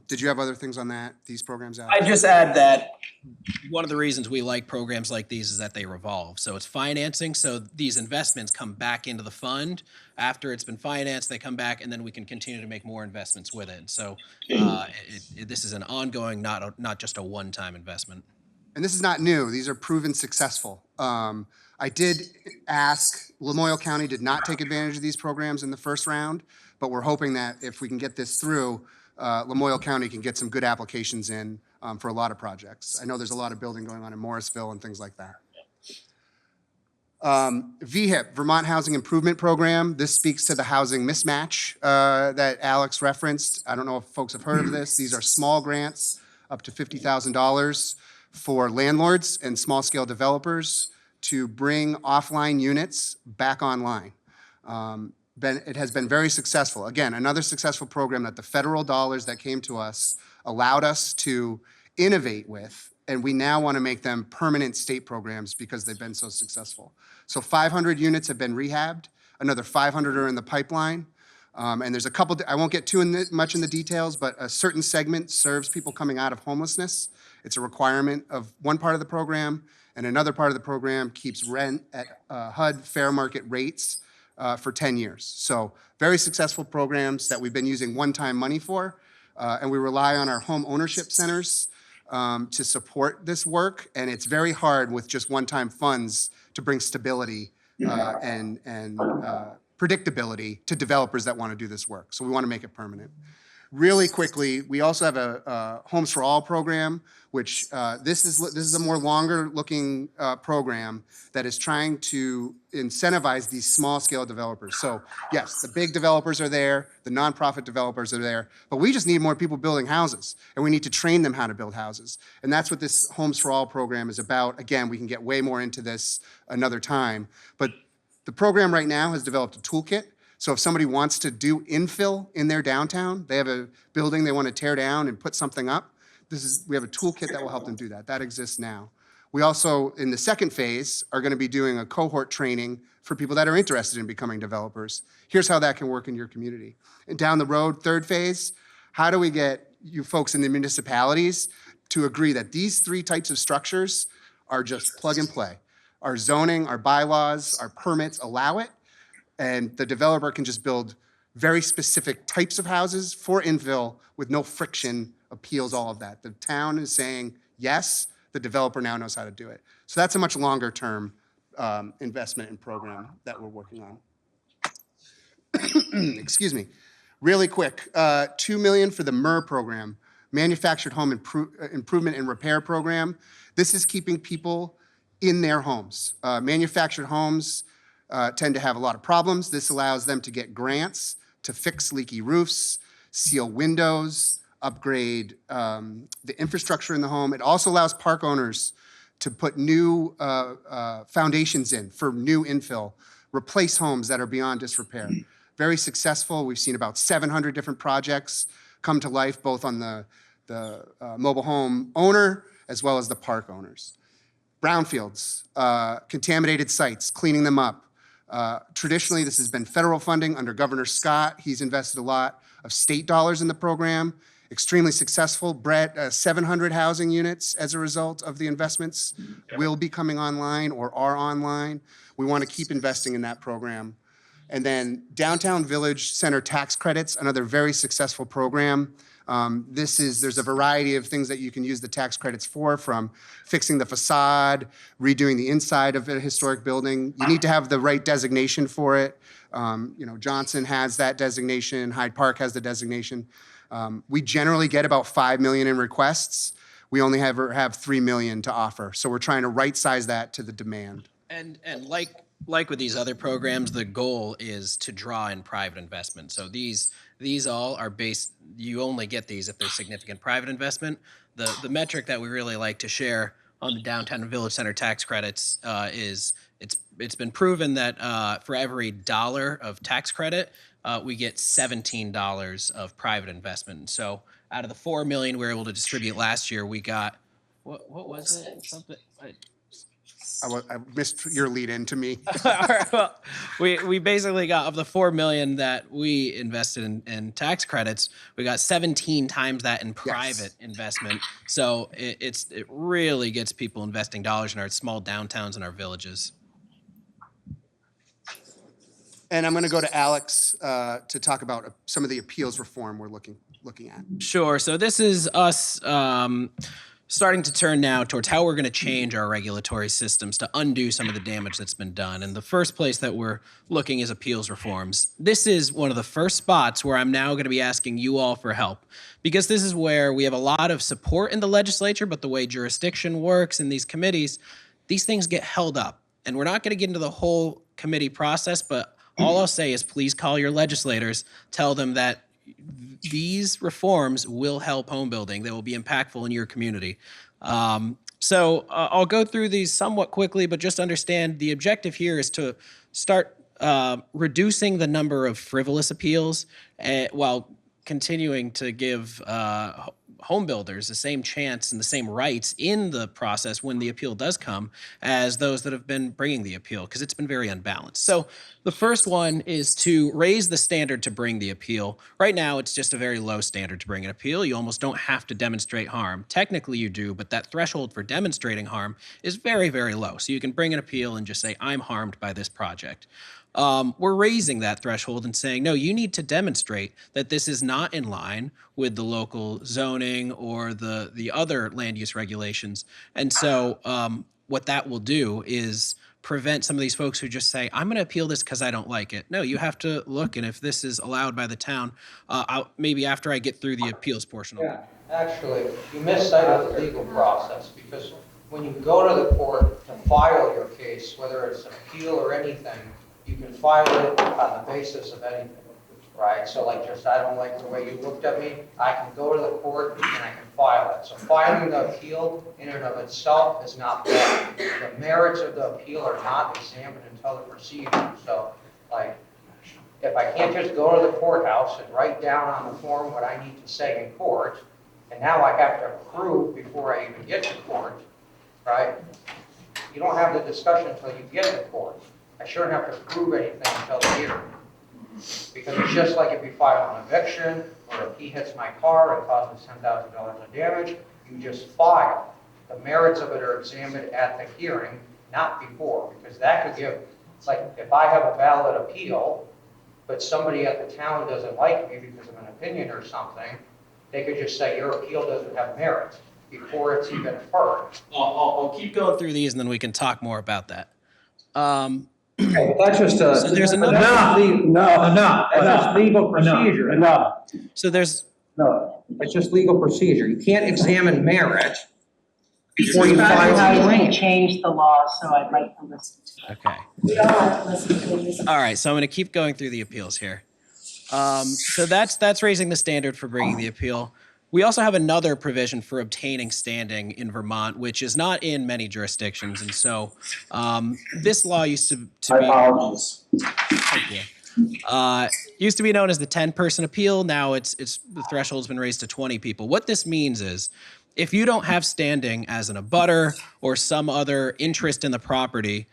Did you have other things on that, these programs? I just add that one of the reasons we like programs like these is that they revolve. So it's financing. So these investments come back into the fund. After it's been financed, they come back, and then we can continue to make more investments with it. So this is an ongoing, not just a one-time investment. And this is not new. These are proven successful. I did ask, Lamoille County did not take advantage of these programs in the first round, but we're hoping that if we can get this through, Lamoille County can get some good applications in for a lot of projects. I know there's a lot of building going on in Morrisville and things like that. VHIP, Vermont Housing Improvement Program. This speaks to the housing mismatch that Alex referenced. I don't know if folks have heard of this. These are small grants up to $50,000 for landlords and small-scale developers to bring offline units back online. It has been very successful. Again, another successful program that the federal dollars that came to us allowed us to innovate with, and we now want to make them permanent state programs because they've been so successful. So 500 units have been rehabbed, another 500 are in the pipeline, and there's a couple, I won't get too much in the details, but a certain segment serves people coming out of homelessness. It's a requirement of one part of the program, and another part of the program keeps rent at HUD fair market rates for 10 years. So very successful programs that we've been using one-time money for, and we rely on our home ownership centers to support this work, and it's very hard with just one-time funds to bring stability and predictability to developers that want to do this work. So we want to make it permanent. Really quickly, we also have a Homes for All program, which this is a more longer-looking program that is trying to incentivize these small-scale developers. So yes, the big developers are there, the nonprofit developers are there, but we just need more people building houses, and we need to train them how to build houses. And that's what this Homes for All program is about. Again, we can get way more into this another time, but the program right now has developed a toolkit. So if somebody wants to do infill in their downtown, they have a building they want to tear down and put something up, we have a toolkit that will help them do that. That exists now. We also, in the second phase, are going to be doing a cohort training for people that are interested in becoming developers. Here's how that can work in your community. And down the road, third phase, how do we get you folks in the municipalities to agree that these 3 types of structures are just plug and play? Our zoning, our bylaws, our permits allow it, and the developer can just build very specific types of houses for infill with no friction, appeals, all of that. The town is saying yes, the developer now knows how to do it. So that's a much longer term investment and program that we're working on. Excuse me. Really quick, $2 million for the MER program, Manufactured Home Improvement and Repair Program. This is keeping people in their homes. Manufactured homes tend to have a lot of problems. This allows them to get grants to fix leaky roofs, seal windows, upgrade the infrastructure in the home. It also allows park owners to put new foundations in for new infill, replace homes that are beyond disrepair. Very successful. We've seen about 700 different projects come to life, both on the mobile home owner as well as the park owners. Brownfields, contaminated sites, cleaning them up. Traditionally, this has been federal funding under Governor Scott. He's invested a lot of state dollars in the program. Extremely successful. Brett, 700 housing units as a result of the investments will be coming online or are online. We want to keep investing in that program. And then Downtown Village Center tax credits, another very successful program. There's a variety of things that you can use the tax credits for, from fixing the facade, redoing the inside of a historic building. You need to have the right designation for it. Johnson has that designation, Hyde Park has the designation. We generally get about 5 million in requests. We only have 3 million to offer. So we're trying to right size that to the demand. And like with these other programs, the goal is to draw in private investment. So these all are based, you only get these if there's significant private investment. The metric that we really like to share on the Downtown and Village Center tax credits is it's been proven that for every $1 of tax credit, we get $17 of private investment. So out of the 4 million we were able to distribute last year, we got, what was it? Something. I missed your lead in to me. All right, well, we basically got, of the 4 million that we invested in tax credits, we got 17 times that in private investment. So it really gets people investing dollars in our small downtowns and our villages. And I'm going to go to Alex to talk about some of the appeals reform we're looking at. Sure. So this is us starting to turn now towards how we're going to change our regulatory systems to undo some of the damage that's been done. And the first place that we're looking is appeals reforms. This is one of the first spots where I'm now going to be asking you all for help, because this is where we have a lot of support in the legislature, but the way jurisdiction works in these committees, these things get held up. And we're not going to get into the whole committee process, but all I'll say is please call your legislators, tell them that these reforms will help home building. They will be impactful in your community. So I'll go through these somewhat quickly, but just understand the objective here is to start reducing the number of frivolous appeals while continuing to give home builders the same chance and the same rights in the process when the appeal does come as those that have been bringing the appeal, because it's been very unbalanced. So the first one is to raise the standard to bring the appeal. Right now, it's just a very low standard to bring an appeal. You almost don't have to demonstrate harm. Technically, you do, but that threshold for demonstrating harm is very, very low. So you can bring an appeal and just say, I'm harmed by this project. We're raising that threshold and saying, no, you need to demonstrate that this is not in line with the local zoning or the other land use regulations. And so what that will do is prevent some of these folks who just say, I'm going to appeal this because I don't like it. No, you have to look, and if this is allowed by the town, maybe after I get through the appeals portion. Yeah, actually, you missed sight of the legal process, because when you go to the court to file your case, whether it's an appeal or anything, you can file it on the basis of anything, right? So like just, I don't like the way you looked at me, I can go to the court and I can file it. So filing the appeal in and of itself is not bad. The merits of the appeal are not examined until the procedure. So like, if I can't just go to the courthouse and write down on the form what I need to say in court, and now I have to prove before I even get to court, right? You don't have the discussion until you get to court. I shouldn't have to prove anything until the hearing. Because it's just like if you file an eviction, or if he hits my car and causes $10,000 of damage, you just file. The merits of it are examined at the hearing, not before, because that could give, it's like if I have a valid appeal, but somebody at the town doesn't like me because of an opinion or something, they could just say your appeal doesn't have merit before it's even heard. I'll keep going through these and then we can talk more about that. Okay, but that's just a, So there's another- that's legal procedure. So there's, No, it's just legal procedure. You can't examine merit before you file a claim. Change the law, so I'd like to listen to it. okay. We all have to listen to these. All right, so I'm going to keep going through the appeals here. So that's raising the standard for bringing the appeal. We also have another provision for obtaining standing in Vermont, which is not in many jurisdictions. And so this law used to be... Thank you. Used to be known as the 10-person appeal. Now it's the threshold's been raised to 20 people. What this means is if you don't have standing as an abutter or some other interest in the property,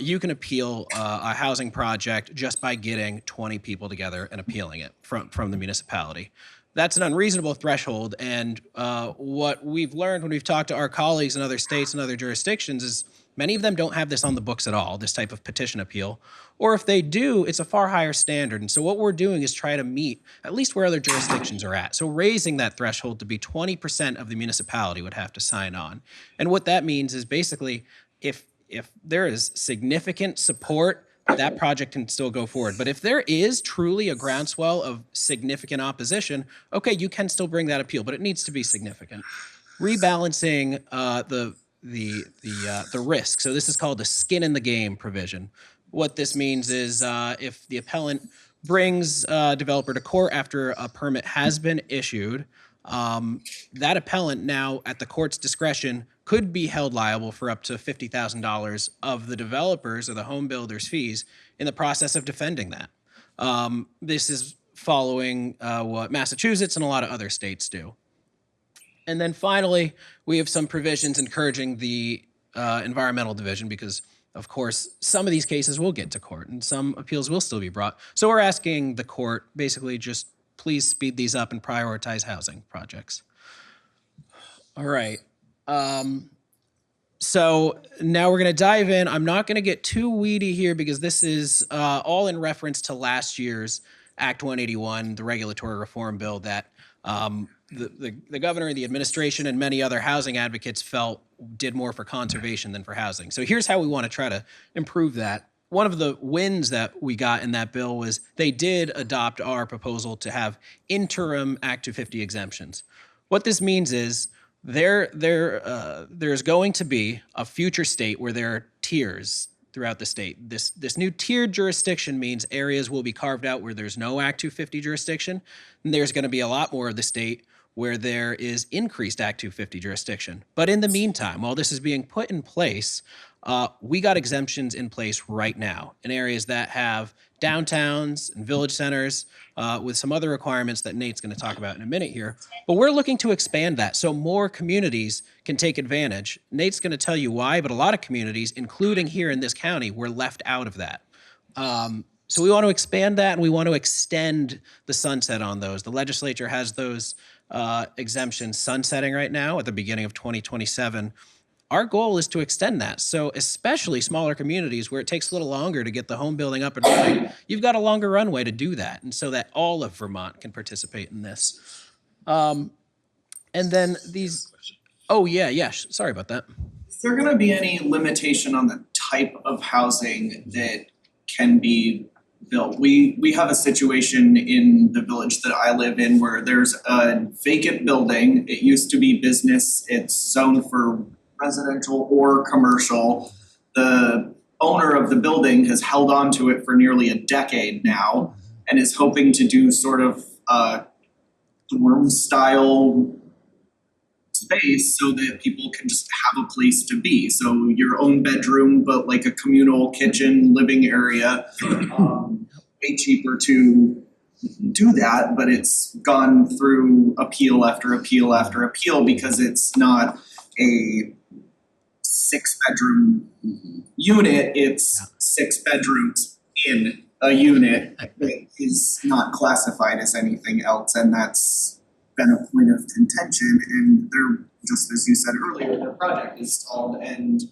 you can appeal a housing project just by getting 20 people together and appealing it from the municipality. That's an unreasonable threshold, and what we've learned when we've talked to our colleagues in other states and other jurisdictions is many of them don't have this on the books at all, this type of petition appeal. Or if they do, it's a far higher standard. And so what we're doing is try to meet at least where other jurisdictions are at. So raising that threshold to be 20% of the municipality would have to sign on. And what that means is basically if there is significant support, that project can still go forward. But if there is truly a groundswell of significant opposition, okay, you can still bring that appeal, but it needs to be significant. Rebalancing the risk. So this is called the skin in the game provision. What this means is if the appellant brings a developer to court after a permit has been issued, that appellant now at the court's discretion could be held liable for up to $50,000 of the developers or the home builder's fees in the process of defending that. This is following what Massachusetts and a lot of other states do. And then finally, we have some provisions encouraging the environmental division because, of course, some of these cases will get to court and some appeals will still be brought. So we're asking the court basically just please speed these up and prioritize housing projects. All right. So now we're going to dive in. I'm not going to get too weedy here because this is all in reference to last year's Act 181, the regulatory reform bill that the governor and the administration and many other housing advocates felt did more for conservation than for housing. So here's how we want to try to improve that. One of the wins that we got in that bill was they did adopt our proposal to have interim Act 250 exemptions. What this means is there's going to be a future state where there are tiers throughout the state. This new tiered jurisdiction means areas will be carved out where there's no Act 250 jurisdiction, and there's going to be a lot more of the state where there is increased Act 250 jurisdiction. But in the meantime, while this is being put in place, we got exemptions in place right now in areas that have downtowns and village centers with some other requirements that Nate's going to talk about in a minute here. But we're looking to expand that so more communities can take advantage. Nate's going to tell you why, but a lot of communities, including here in this county, were left out of that. So we want to expand that and we want to extend the sunset on those. The legislature has those exemptions sunsetting right now at the beginning of 2027. Our goal is to extend that. So especially smaller communities where it takes a little longer to get the home building up and running, you've got a longer runway to do that. And so that all of Vermont can participate in this. And then these, oh yeah, sorry about that. Is there going to be any limitation on the type of housing that can be built. We have a situation in the village that I live in where there's a vacant building. It used to be business. It's zoned for residential or commercial. The owner of the building has held on to it for nearly a decade now and is hoping to do sort of a dorm style space so that people can just have a place to be. So your own bedroom, but like a communal kitchen, living area. Way cheaper to do that, but it's gone through appeal after appeal after appeal because it's not a 6-bedroom unit, it's 6 bedrooms in a unit that is not classified as anything else, and that's been a point of contention. And they're, just as you said earlier, their project is stalled, and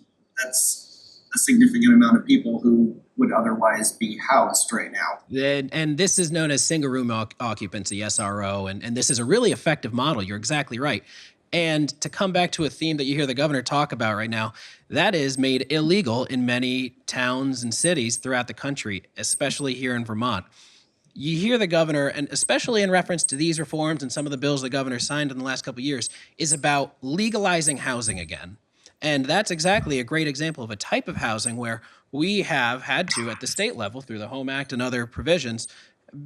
that's a significant amount of people who would otherwise be housed right now. And this is known as single room occupancy, SRO, and this is a really effective model. You're exactly right. And to come back to a theme that you hear the governor talk about right now, that is made illegal in many towns and cities throughout the country, especially here in Vermont. You hear the governor, and especially in reference to these reforms and some of the bills the governor signed in the last couple of years, is about legalizing housing again. And that's exactly a great example of a type of housing where we have had to, at the state level, through the Home Act and other provisions,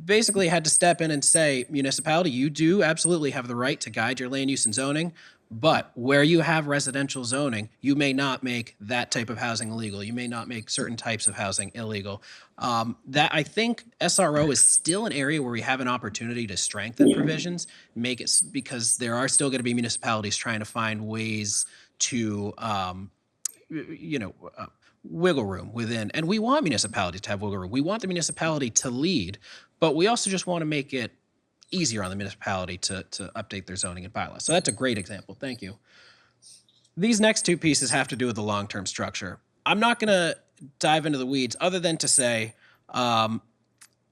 basically had to step in and say, municipality, you do absolutely have the right to guide your land use and zoning, but where you have residential zoning, you may not make that type of housing illegal. You may not make certain types of housing illegal. That I think SRO is still an area where we have an opportunity to strengthen provisions, make it, because there are still going to be municipalities trying to find ways to, wiggle room within. And we want municipalities to have wiggle room. We want the municipality to lead, but we also just want to make it easier on the municipality to update their zoning and bylaws. So that's a great example. Thank you. These next two pieces have to do with the long-term structure. I'm not going to dive into the weeds other than to say a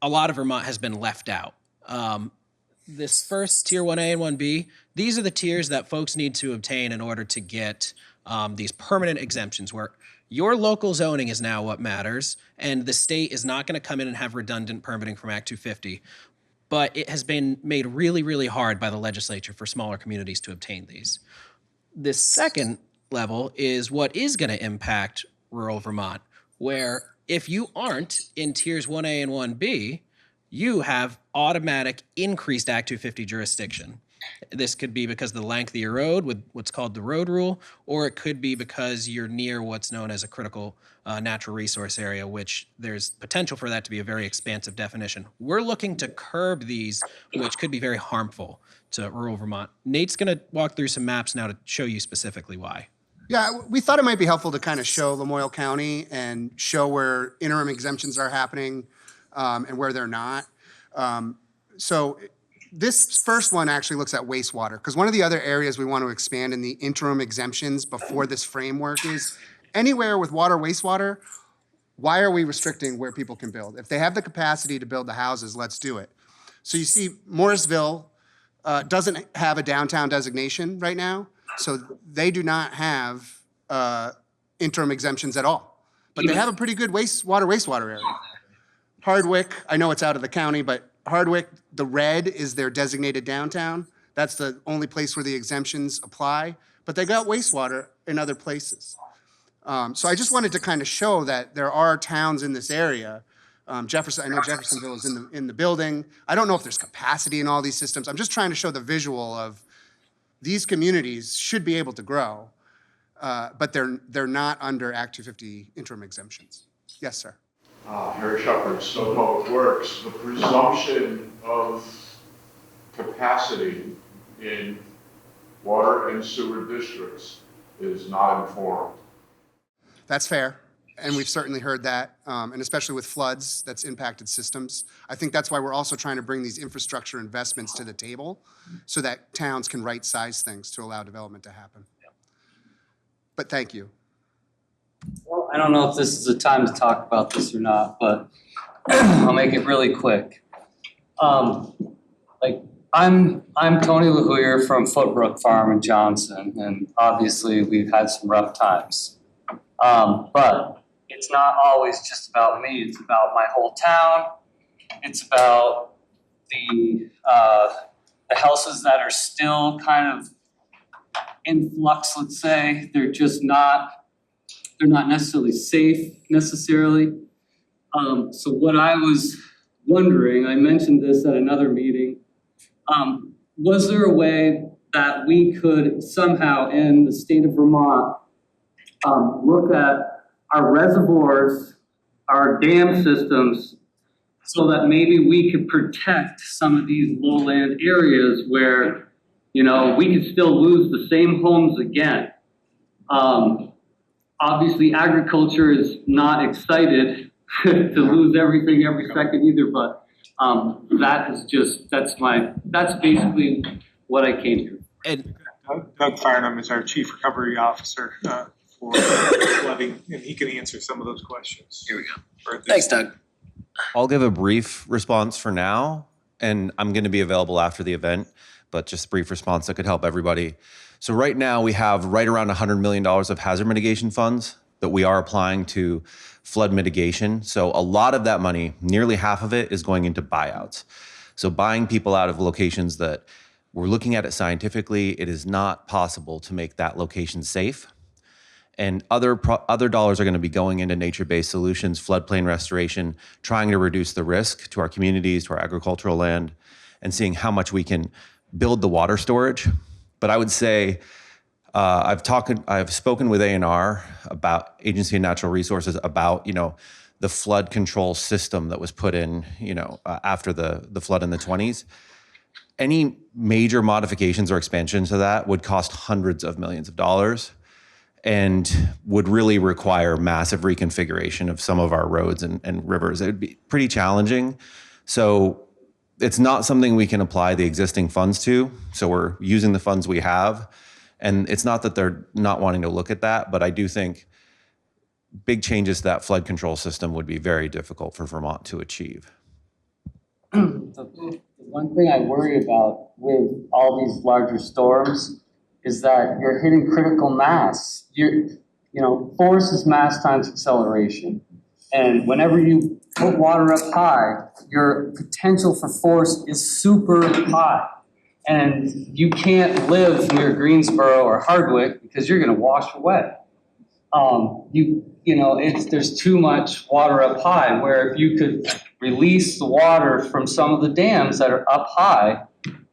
lot of Vermont has been left out. This first tier 1A and 1B, these are the tiers that folks need to obtain in order to get these permanent exemptions where your local zoning is now what matters, and the state is not going to come in and have redundant permitting from Act 250. But it has been made really, really hard by the legislature for smaller communities to obtain these. This second level is what is going to impact rural Vermont, where if you aren't in tiers 1A and 1B, you have automatic increased Act 250 jurisdiction. This could be because of the length of your road with what's called the road rule, or it could be because you're near what's known as a critical natural resource area, which there's potential for that to be a very expansive definition. We're looking to curb these, which could be very harmful to rural Vermont. Nate's going to walk through some maps now to show you specifically why. Yeah, we thought it might be helpful to kind of show Lamoille County and show where interim exemptions are happening and where they're not. So this first one actually looks at wastewater, because one of the other areas we want to expand in the interim exemptions before this framework is anywhere with water, wastewater, why are we restricting where people can build? If they have the capacity to build the houses, let's do it. So you see Morrisville doesn't have a downtown designation right now, so they do not have interim exemptions at all. But they have a pretty good wastewater area. Hardwick, I know it's out of the county, but Hardwick, the red is their designated downtown. That's the only place where the exemptions apply, but they got wastewater in other places. So I just wanted to kind of show that there are towns in this area. Jefferson, I know Jeffersonville is in the building. I don't know if there's capacity in all these systems. I'm just trying to show the visual of these communities should be able to grow, but they're not under Act 250 interim exemptions. Yes, sir. Harry Shepard, Snow Public Works. The presumption of capacity in water and sewer districts is not informed. That's fair, and we've certainly heard that, and especially with floods, that's impacted systems. I think that's why we're also trying to bring these infrastructure investments to the table so that towns can right-size things to allow development to happen. But thank you. Well, I don't know if this is the time to talk about this or not, but I'll make it really quick. I'm Tony LaHoyer from Footbrook Farm in Johnson, and obviously we've had some rough times. But in it's not always just about me. It's about my whole town. It's about the houses that are still kind of in flux, let's say. They're not necessarily safe necessarily. So what I was wondering, I mentioned this at another meeting, was there a way that we could somehow in the state of Vermont look at our reservoirs, our dam systems, so that maybe we could protect some of these lowland areas where, you know, we could still lose the same homes again. Obviously, agriculture is not excited to lose everything every second either, but that's basically what I came to. And Doug Farnham is our Chief Recovery Officer for flooding, and he can answer some of those questions. Here we go. Thanks, Doug. I'll give a brief response for now, and I'm going to be available after the event, but just a brief response that could help everybody. So right now we have right around $100 million of hazard mitigation funds that we are applying to flood mitigation. So a lot of that money, nearly half of it, is going into buyouts. So buying people out of locations that we're looking at it scientifically, it is not possible to make that location safe. And other dollars are going to be going into nature-based solutions, floodplain restoration, trying to reduce the risk to our communities, to our agricultural land, and seeing how much we can build the water storage. But I would say I've spoken with A&R about Agency of Natural Resources about, you know, the flood control system that was put in, you know, after the flood in the 20s. Any major modifications or expansions to that would cost hundreds of millions of dollars and would really require massive reconfiguration of some of our roads and rivers. It would be pretty challenging. So it's not something we can apply the existing funds to. So we're using the funds we have. And it's not that they're not wanting to look at that, but I do think big changes to that flood control system would be very difficult for Vermont to achieve. The one thing I worry about with all these larger storms is that you're hitting critical mass. Force is mass times acceleration. And whenever you put water up high, your potential for force is super high. And you can't live near Greensboro or Hardwick because you're going to wash away. There's too much water up high, where if you could release the water from some of the dams that are up high,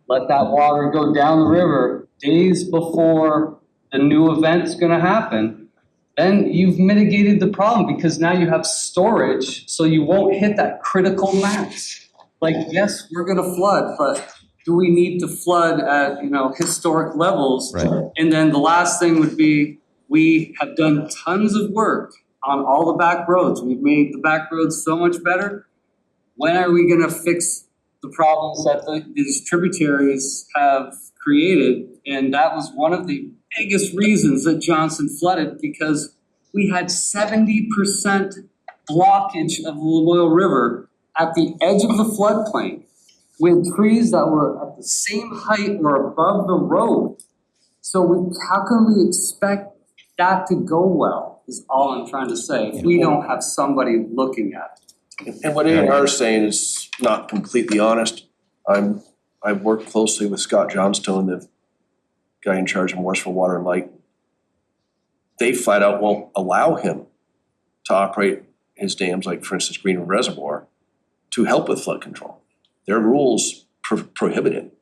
let that water go down the river days before the new event's going to happen, then you've mitigated the problem because now you have storage, so you won't hit that critical mass. Like, yes, we're going to flood, but do we need to flood at, historic levels? Right. And then the last thing would be, we have done tons of work on all the back roads. We've made the back roads so much better. When are we going to fix the problems that these tributaries have created? And that was one of the biggest reasons that Johnson flooded, because we had 70% blockage of the Lamoille River at the edge of the floodplain with trees that were at the same height or above the road. So how can we expect that to go well, is all I'm trying to say, if we don't have somebody looking at it. And what A&R is saying is not completely honest. I've worked closely with Scott Johnstone, the guy in charge of Morrisville Water and Light. They flat out won't allow him to operate his dams, like for instance Green Reservoir, to help with flood control. Their rules prohibit it.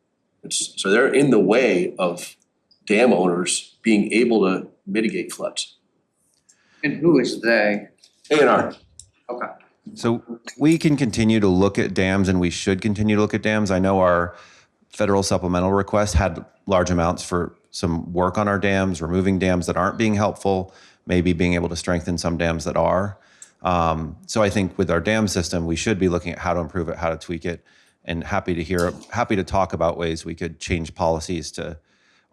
So they're in the way of dam owners being able to mitigate floods. And who is they? A&R. Okay. So we can continue to look at dams, and we should continue to look at dams. I know our federal supplemental request had large amounts for some work on our dams, removing dams that aren't being helpful, maybe being able to strengthen some dams that are. So I think with our dam system, we should be looking at how to improve it, how to tweak it, and happy to talk about ways we could change policies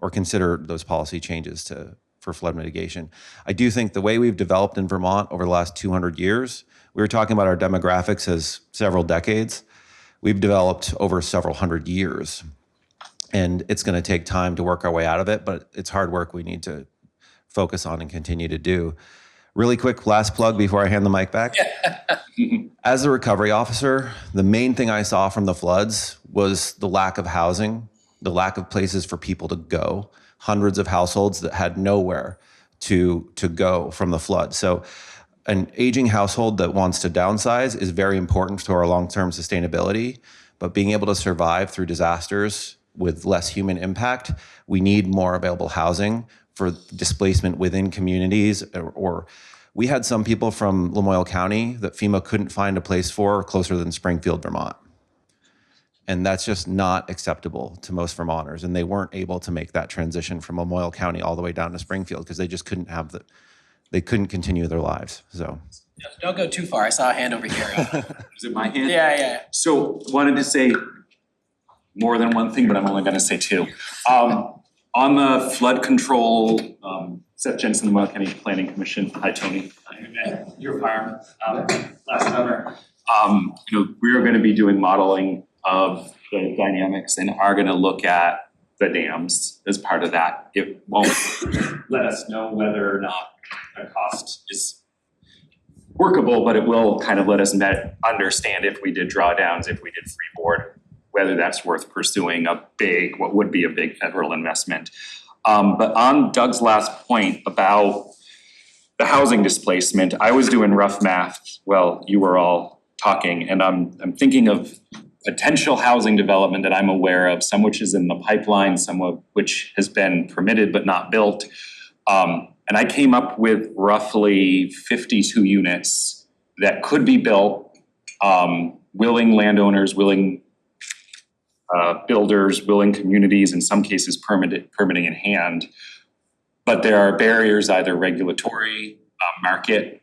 or consider those policy changes for flood mitigation. I do think the way we've developed in Vermont over the last 200 years, we were talking about our demographics as several decades. We've developed over several hundred years, and it's going to take time to work our way out of it, but it's hard work we need to focus on and continue to do. Really quick last plug before I hand the mic back. As a recovery officer, the main thing I saw from the floods was the lack of housing, the lack of places for people to go, hundreds of households that had nowhere to go from the flood. So an aging household that wants to downsize is very important to our long-term sustainability, but being able to survive through disasters with less human impact, we need more available housing for displacement within communities. Or we had some people from Lamoille County that FEMA couldn't find a place for closer than Springfield, Vermont. And that's just not acceptable to most Vermonters. And they weren't able to make that transition from Lamoille County all the way down to Springfield because they just couldn't they couldn't continue their lives. So Don't go too far. I saw a hand over here. Is it my hand? Yeah. So wanted to say more than one thing, but I'm only gonna say two. On the flood control, Seth Jensen, Lamoille County Planning Commission. Hi, Tony. Your farm last summer. We're gonna be doing modeling of the dynamics and are gonna look at the dams as part of that. It won't let us know whether or not the cost is workable, but it will kind of let us understand if we did drawdowns, if we did freeboard, whether that's worth pursuing what would be a big federal investment. But on Doug's last point about the housing displacement, I was doing rough math while you were all talking, and I'm thinking of potential housing development that I'm aware of, some which is in the pipeline, some of which has been permitted but not built. And I came up with roughly 52 units that could be built, willing landowners, willing builders, willing communities, in some cases permitting in hand. But there are barriers, either regulatory, market,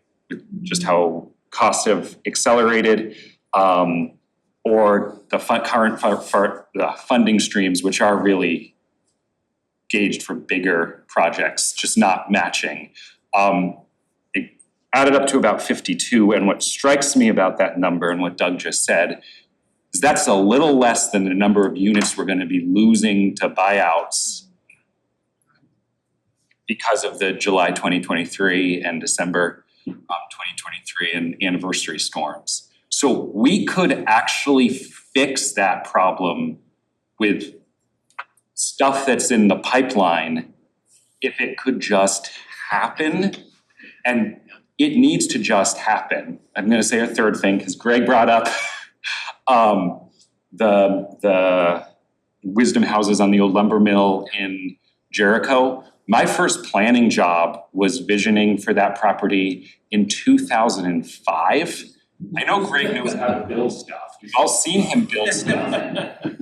just how costs have accelerated, or the current funding streams, which are really gauged for bigger projects, just not matching. It added up to about 52, and what strikes me about that number and what Doug just said is that's a little less than the number of units we're going to be losing to buyouts because of the July 2023 and December 2023 and anniversary storms. So we could actually fix that problem with stuff that's in the pipeline if it could just happen. And it needs to just happen. I'm going to say a third thing because Greg brought up the wisdom houses on the old lumber mill in Jericho. My first planning job was visioning for that property in 2005. I know Greg knows how to build stuff. We've all seen him build stuff.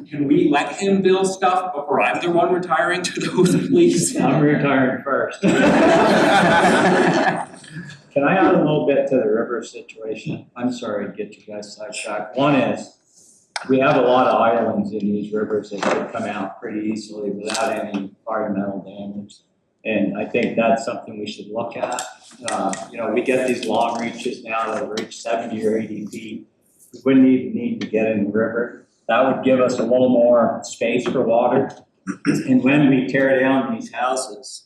Can we let him build stuff before I'm the one retiring to those, please? I'm retiring first. Can I add a little bit to the river situation? I'm sorry to get you guys sidetracked. One is, we have a lot of islands in these rivers that could come out pretty easily without any environmental damage. And I think that's something we should look at. We get these long reaches now that reach 70 or 80 feet. We wouldn't even need to get in the river. That would give us a little more space for water. And when we tear down these houses,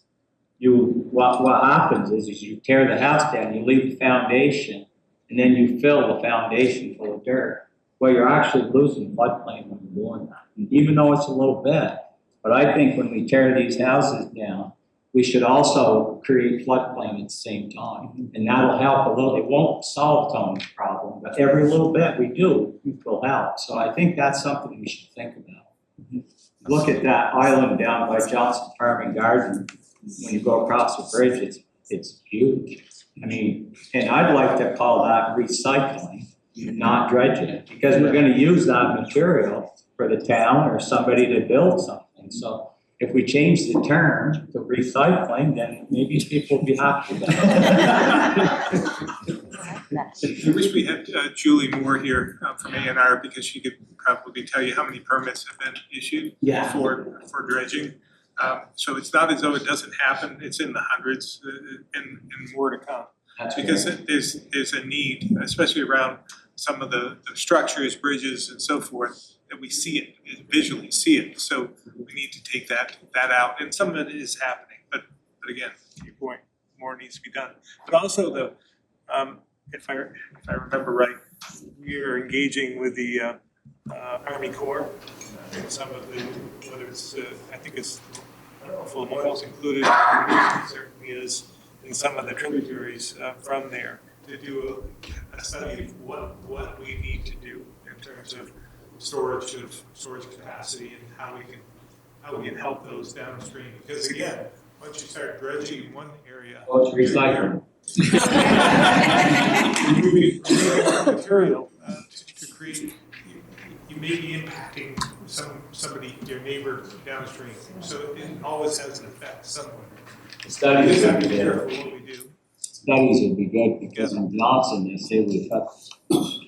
what happens is you tear the house down, you leave the foundation, and then you fill the foundation full of dirt. Well, you're actually losing floodplain when you're doing that, even though it's a little bit. But I think when we tear these houses down, we should also create floodplain at the same time. And that'll help a little. It won't solve Tony's problem, but every little bit we do will help. So I think that's something we should think about. Look at that island down by Johnson Farm and Garden. When you go across the bridge, it's huge. I mean, and I'd like to call that recycling, not dredging, because we're going to use that material for the town or somebody to build something. So if we change the term to recycling, then maybe people will be happy with that. I wish we had Julie Moore here from A&R because she could probably tell you how many permits have been issued for dredging. So it's not as though it doesn't happen. It's in the hundreds and more to come. That's because there's a need, especially around some of the structures, bridges, and so forth, that we see it, visually see it. So we need to take that out, and some of it is happening. But again, your point, more needs to be done. But also if I remember right, we are engaging with the Army Corps in some of the, whether it's, I think it's, I don't know if Lamoille's included, it certainly is in some of the tributaries from there to do a study of what we need to do in terms of storage capacity and how we can help those downstream. Because again, once you start dredging in one area, Well, it's recycling. removing material to create, you may be impacting somebody, your neighbor downstream. So it always has an effect somewhere. Studies We just have would to be be good. careful what we do. Studies would be good because in Johnson, they say we affect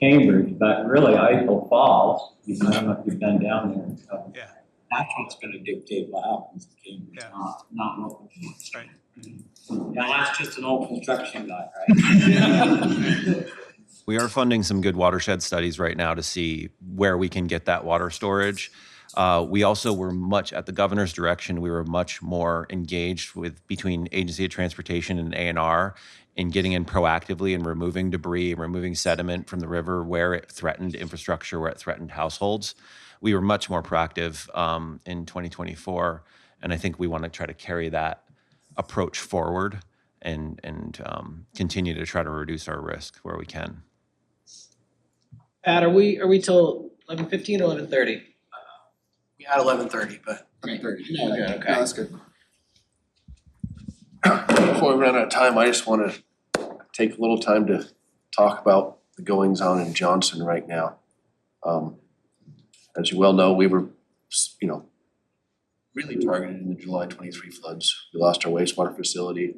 Cambridge, but really Idaho Falls, I don't know if you've been down there. Yeah. That's what's gonna dictate what happens in Cambridge, not local. Right. Now, that's just an old construction guy, right? We are funding some good watershed studies right now to see where we can get that water storage. We also were at the governor's direction, we were much more engaged between Agency of Transportation and A&R in getting in proactively and removing debris, removing sediment from the river where it threatened infrastructure, where it threatened households. We were much more proactive in 2024, and I think we want to try to carry that approach forward and continue to try to reduce our risk where we can. Pat, are we till 11:15 or 11:30? We had 11:30, but 11:30. No, Okay. no, that's good. Before we run out of time, I just want to take a little time to talk about the goings on in Johnson right now. As you well know, we were, really targeted in the July 23 floods. We lost our wastewater facility.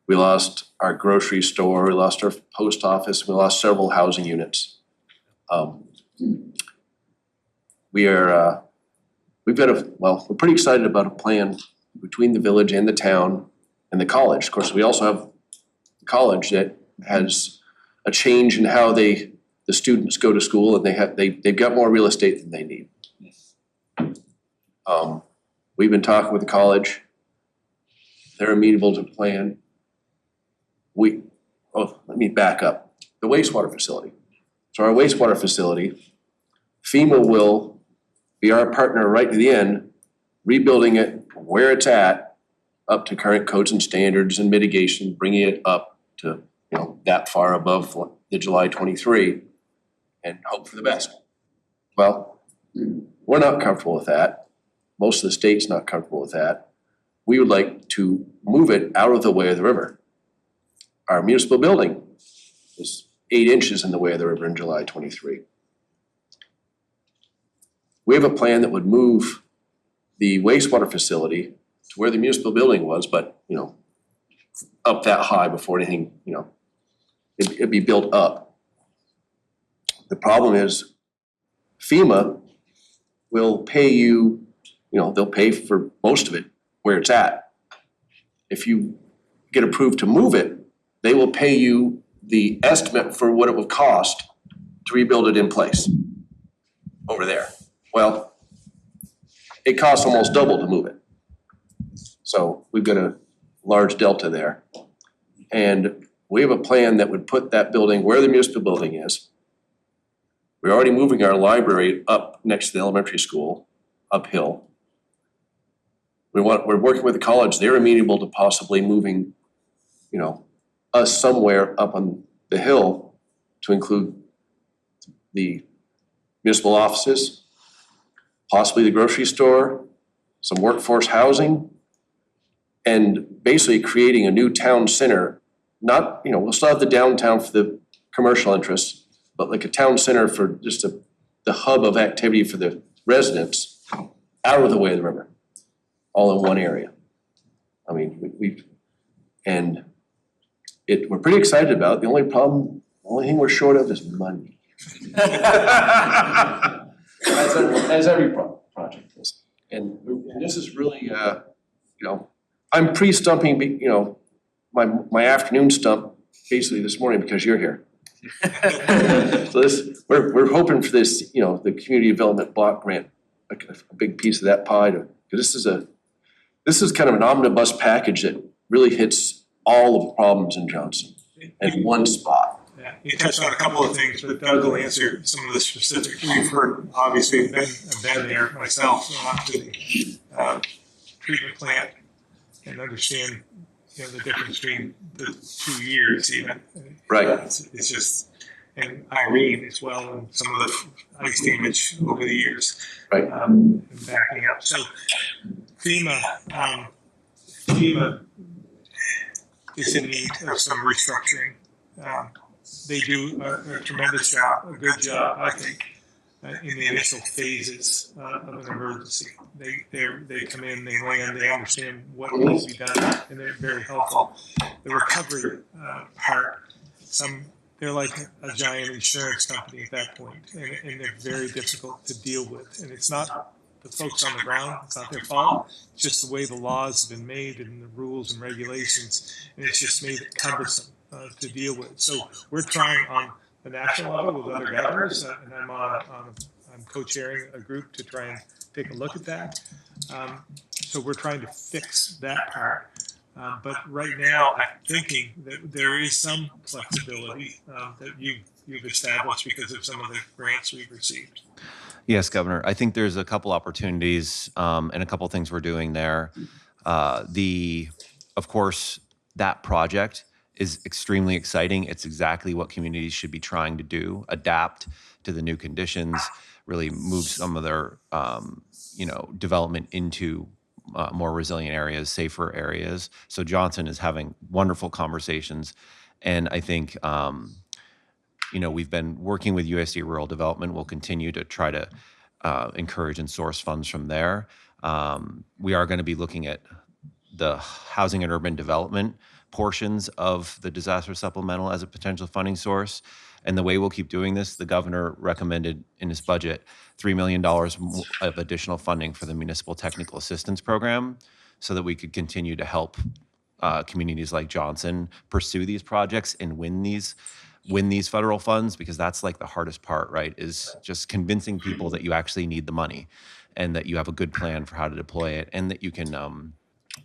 We lost our grocery store. We lost our post office. We lost several housing units. We're pretty excited about a plan between the village and the town and the college. Of course, we also have the college that has a change in how the students go to school, and they've got more real estate than they need. We've been talking with the college. They're amenable to the plan. Let me back up. The wastewater facility. So our wastewater facility, FEMA will be our partner right to the end, rebuilding it where it's at, up to current codes and standards and mitigation, bringing it up to, that far above the July 23, and hope for the best. Well, we're not comfortable with that. Most of the state's not comfortable with that. We would like to move it out of the way of the river. Our municipal building is 8 inches in the way of the river in July 23. We have a plan that would move the wastewater facility to where the municipal building was, but, up that high before anything, it'd be built up. The problem is FEMA will pay you, they'll pay for most of it where it's at. If you get approved to move it, they will pay you the estimate for what it would cost to rebuild it in place over there. Well, it costs almost double to move it. So we've got a large delta there. And we have a plan that would put that building where the municipal building is. We're already moving our library up next to the elementary school, uphill. We're working with the college. They're amenable to possibly moving, us somewhere up on the hill to include the municipal offices, possibly the grocery store, some workforce housing, and basically creating a new town center. Not, we'll still have the downtown for the commercial interests, but like a town center for just the hub of activity for the residents out of the way of the river, all in one area. I mean, we're pretty excited about it. The only thing we're short of is money. As every project is. And this is really, I'm pre-stumping, my afternoon stump basically this morning because you're here. So we're hoping for this, the community development block grant, a big piece of that pie because this is kind of an omnibus package that really hits all of the problems in Johnson in one spot. Yeah, you touched on a couple of things, but Doug will answer some of the specifics. We've heard, obviously, I've been there myself, to the treatment plant and understand, the difference between the 2 years even. Right. It's just, and Irene as well, and some of the ice damage over the years. Right. And backing up. So FEMA is in need of some restructuring. They do a tremendous job, a good job, I think, in the initial phases of an emergency. They come in, they land, they understand what needs to be done, and they're very helpful. The recovery part, they're like a giant insurance company at that point, and they're very difficult to deal with. And it's not the folks on the ground, it's not their fault. It's just the way the laws have been made and the rules and regulations, and it's just made it cumbersome to deal with. So we're trying on the national level with other governors, and I'm co-chairing a group to try and take a look at that. So we're trying to fix that part. But right now, I'm thinking that there is some flexibility that you've established because of some of the grants we've received. Yes, Governor. I think there's a couple opportunities and a couple things we're doing there. Of course, that project is extremely exciting. It's exactly what communities should be trying to do: adapt to the new conditions, really move some of their, development into more resilient areas, safer areas. So Johnson is having wonderful conversations, and I think we've been working with USD Rural Development. We'll continue to try to encourage and source funds from there. We are going to be looking at the housing and urban development portions of the disaster supplemental as a potential funding source. And the way we'll keep doing this, the governor recommended in his budget $3 million of additional funding for the Municipal Technical Assistance Program so that we could continue to help communities like Johnson pursue these projects and win these federal funds, because that's like the hardest part, right? Is just convincing people that you actually need the money and that you have a good plan for how to deploy it and that you can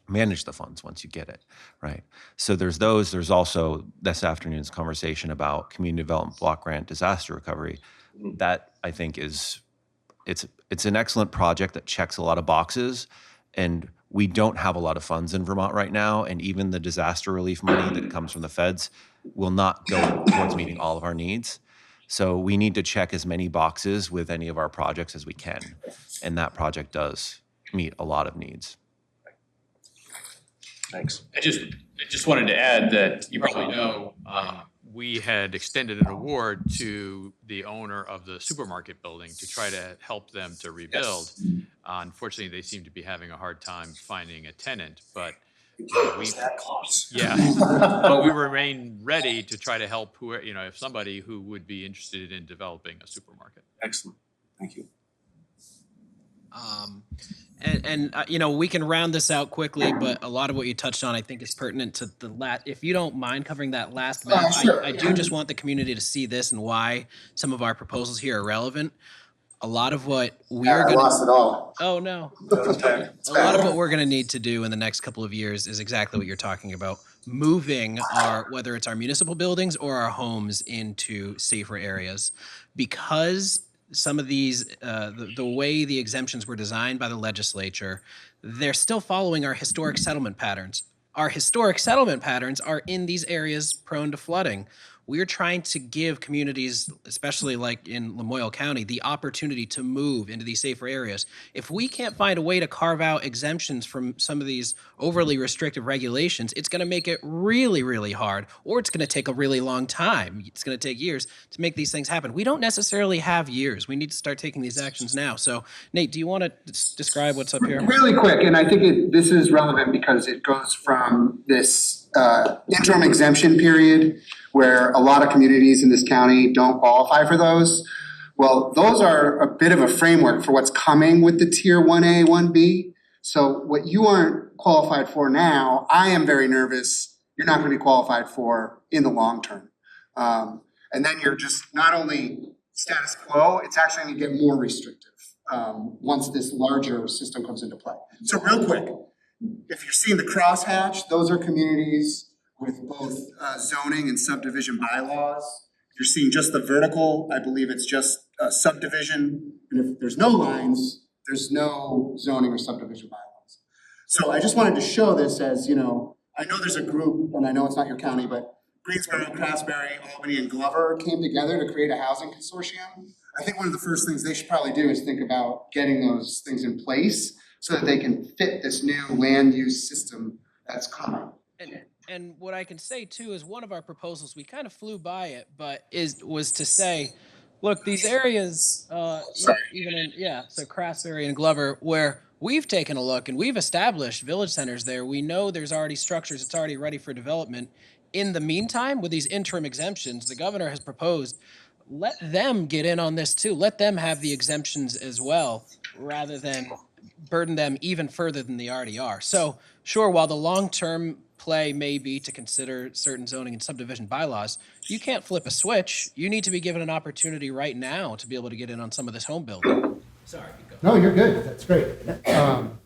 manage the funds once you get it, right? So there's those. There's also this afternoon's conversation about community development block grant disaster recovery. That I think it's an excellent project that checks a lot of boxes, and we don't have a lot of funds in Vermont right now, and even the disaster relief money that comes from the feds will not go towards meeting all of our needs. So we need to check as many boxes with any of our projects as we can, and that project does meet a lot of needs. Thanks. I just wanted to add that you probably know we had extended an award to the owner of the supermarket building to try to help them to rebuild. Yes. Unfortunately, they seem to be having a hard time finding a tenant, but but we remain ready to try to help if somebody who would be interested in developing a supermarket. Excellent. Thank you. We can round this out quickly, but a lot of what you touched on, I think, is pertinent to the last. If you don't mind covering that last map, Sure. I do just want the community to see this and why some of our proposals here are relevant. A lot of what we're going to lost it all. Oh no! A lot of what we're going to need to do in the next couple of years is exactly what you're talking about: moving whether it's our municipal buildings or our homes into safer areas, because some of these, the way the exemptions were designed by the legislature, they're still following our historic settlement patterns. Our historic settlement patterns are in these areas prone to flooding. We're trying to give communities, especially like in Lamoille County, the opportunity to move into these safer areas. If we can't find a way to carve out exemptions from some of these overly restrictive regulations, it's going to make it really, really hard, or it's going to take a really long time. It's going to take years to make these things happen. We don't necessarily have years. We need to start taking these actions now. So, Nate, do you want to describe what's up here? Really quick, and I think this is relevant because it goes from this interim exemption period where a lot of communities in this county don't qualify for those. Well, those are a bit of a framework for what's coming with the tier 1A, 1B. So what you aren't qualified for now, I am very nervous you're not going to be qualified for in the long term. And then you're just not only status quo, it's actually going to get more restrictive once this larger system comes into play. So real quick, if you're seeing the crosshatch, those are communities with both zoning and subdivision bylaws. You're seeing just the vertical, I believe it's just subdivision, and if there's no lines, there's no zoning or subdivision bylaws. So I just wanted to show this as, you know, I know there's a group, and I know it's not your county, but Greensboro, Craftsbury, Albany, and Glover came together to create a housing consortium. I think one of the first things they should probably do is think about getting those things in place so that they can fit this new land use system that's coming. And what I can say too is one of our proposals, we kind of flew by it, but was to say, look, these areas, even in, so Craftsbury and Glover, where we've taken a look and we've established village centers there. We know there's already structures, it's already ready for development. In the meantime, with these interim exemptions, the governor has proposed, let them get in on this too. Let them have the exemptions as well, rather than burden them even further than they already are. So sure, while the long-term play may be to consider certain zoning and subdivision bylaws, you can't flip a switch. You need to be given an opportunity right now to be able to get in on some of this home building. Sorry. No, you're good. That's great. And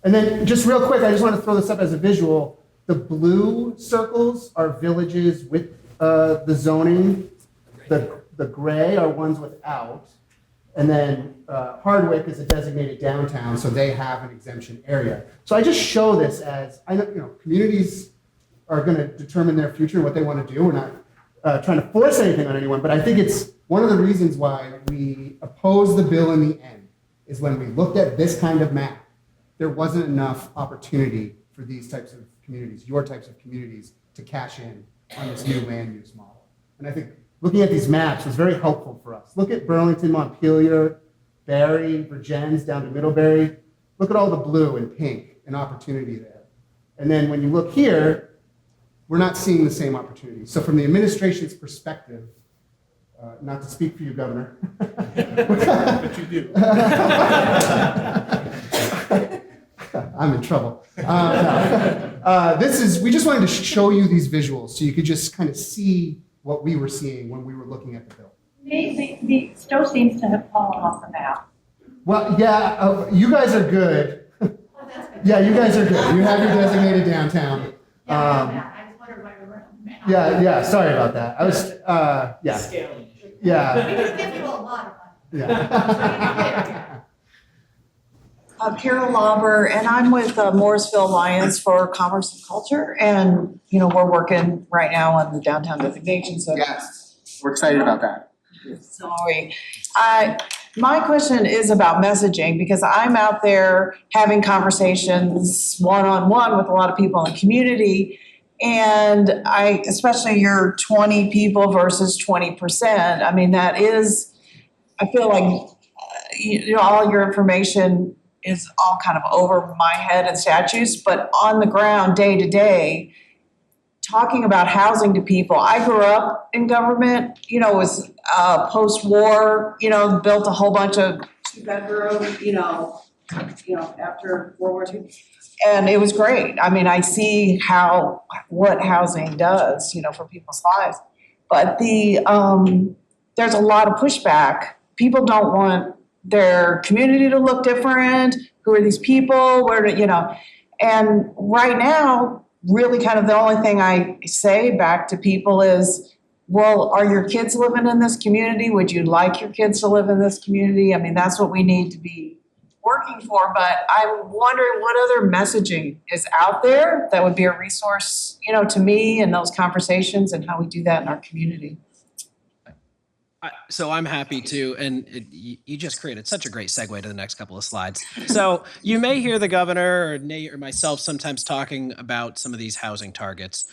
then just real quick, I just want to throw this up as a visual. The blue circles are villages with the zoning. The gray are ones without. And then Hardwick is a designated downtown, so they have an exemption area. So I just show this as, I know, you know, communities are going to determine their future, what they want to do. We're not trying to force anything on anyone, but I think it's one of the reasons why we oppose the bill in the end is when we looked at this kind of map, there wasn't enough opportunity for these types of communities, your types of communities, to cash in on this new land use model. And I think looking at these maps was very helpful for us. Look at Burlington, Montpelier, Barry, Virgins, down to Middlebury. Look at all the blue and pink and opportunity there. And then when you look here, we're not seeing the same opportunity. So from the administration's perspective, not to speak for you, Governor. But you do. I'm in trouble. We just wanted to show you these visuals so you could just kind of see what we were seeing when we were looking at the bill. The Stowe seems to have fallen off the map. Well, yeah, you guys are good. Yeah, you guys are good. You have your designated downtown. I just wondered why we weren't on the map. Yeah, sorry about that. I was, yeah. Yeah. We just give you a lot of money. Yeah. Carol Lauber, and I'm with Morrisville Alliance for Commerce and Culture, and we're working right now on the downtown designation. So yes, we're excited about that. Sorry, my question is about messaging because I'm out there having conversations one-on-one with a lot of people in the community, and especially your 20 people versus 20%. I mean, that is, I feel like all your information is all kind of over my head and statutes, but on the ground, day to day, talking about housing to people. I grew up in government, it was post-war, built a whole bunch of two-bedroom, after World War II. And it was great. I mean, I see what housing does, for people's lives. But there's a lot of pushback. People don't want their community to look different. Who are these people? And right now, really kind of the only thing I say back to people is, well, are your kids living in this community? Would you like your kids to live in this community? I mean, that's what we need to be working for. But I'm wondering what other messaging is out there that would be a resource, to me in those conversations and how we do that in our community. So I'm happy to, and you just created such a great segue to the next couple of slides. So you may hear the governor or Nate or myself sometimes talking about some of these housing targets.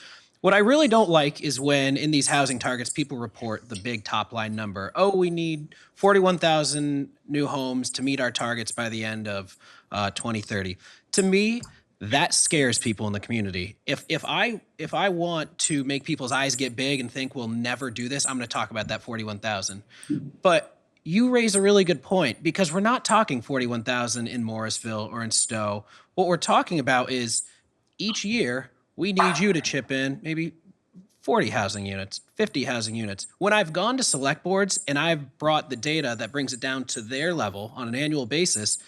What I really don't like is when in these housing targets, people report the big top line number. Oh, we need 41,000 new homes to meet our targets by the end of 2030. To me, that scares people in the community. If I want to make people's eyes get big and think we'll never do this, I'm going to talk about that 41,000. But you raise a really good point because we're not talking 41,000 in Morrisville or in Stowe. What we're talking about is each year we need you to chip in maybe 40 housing units, 50 housing units. When I've gone to select boards and I've brought the data that brings it down to their level on an annual basis,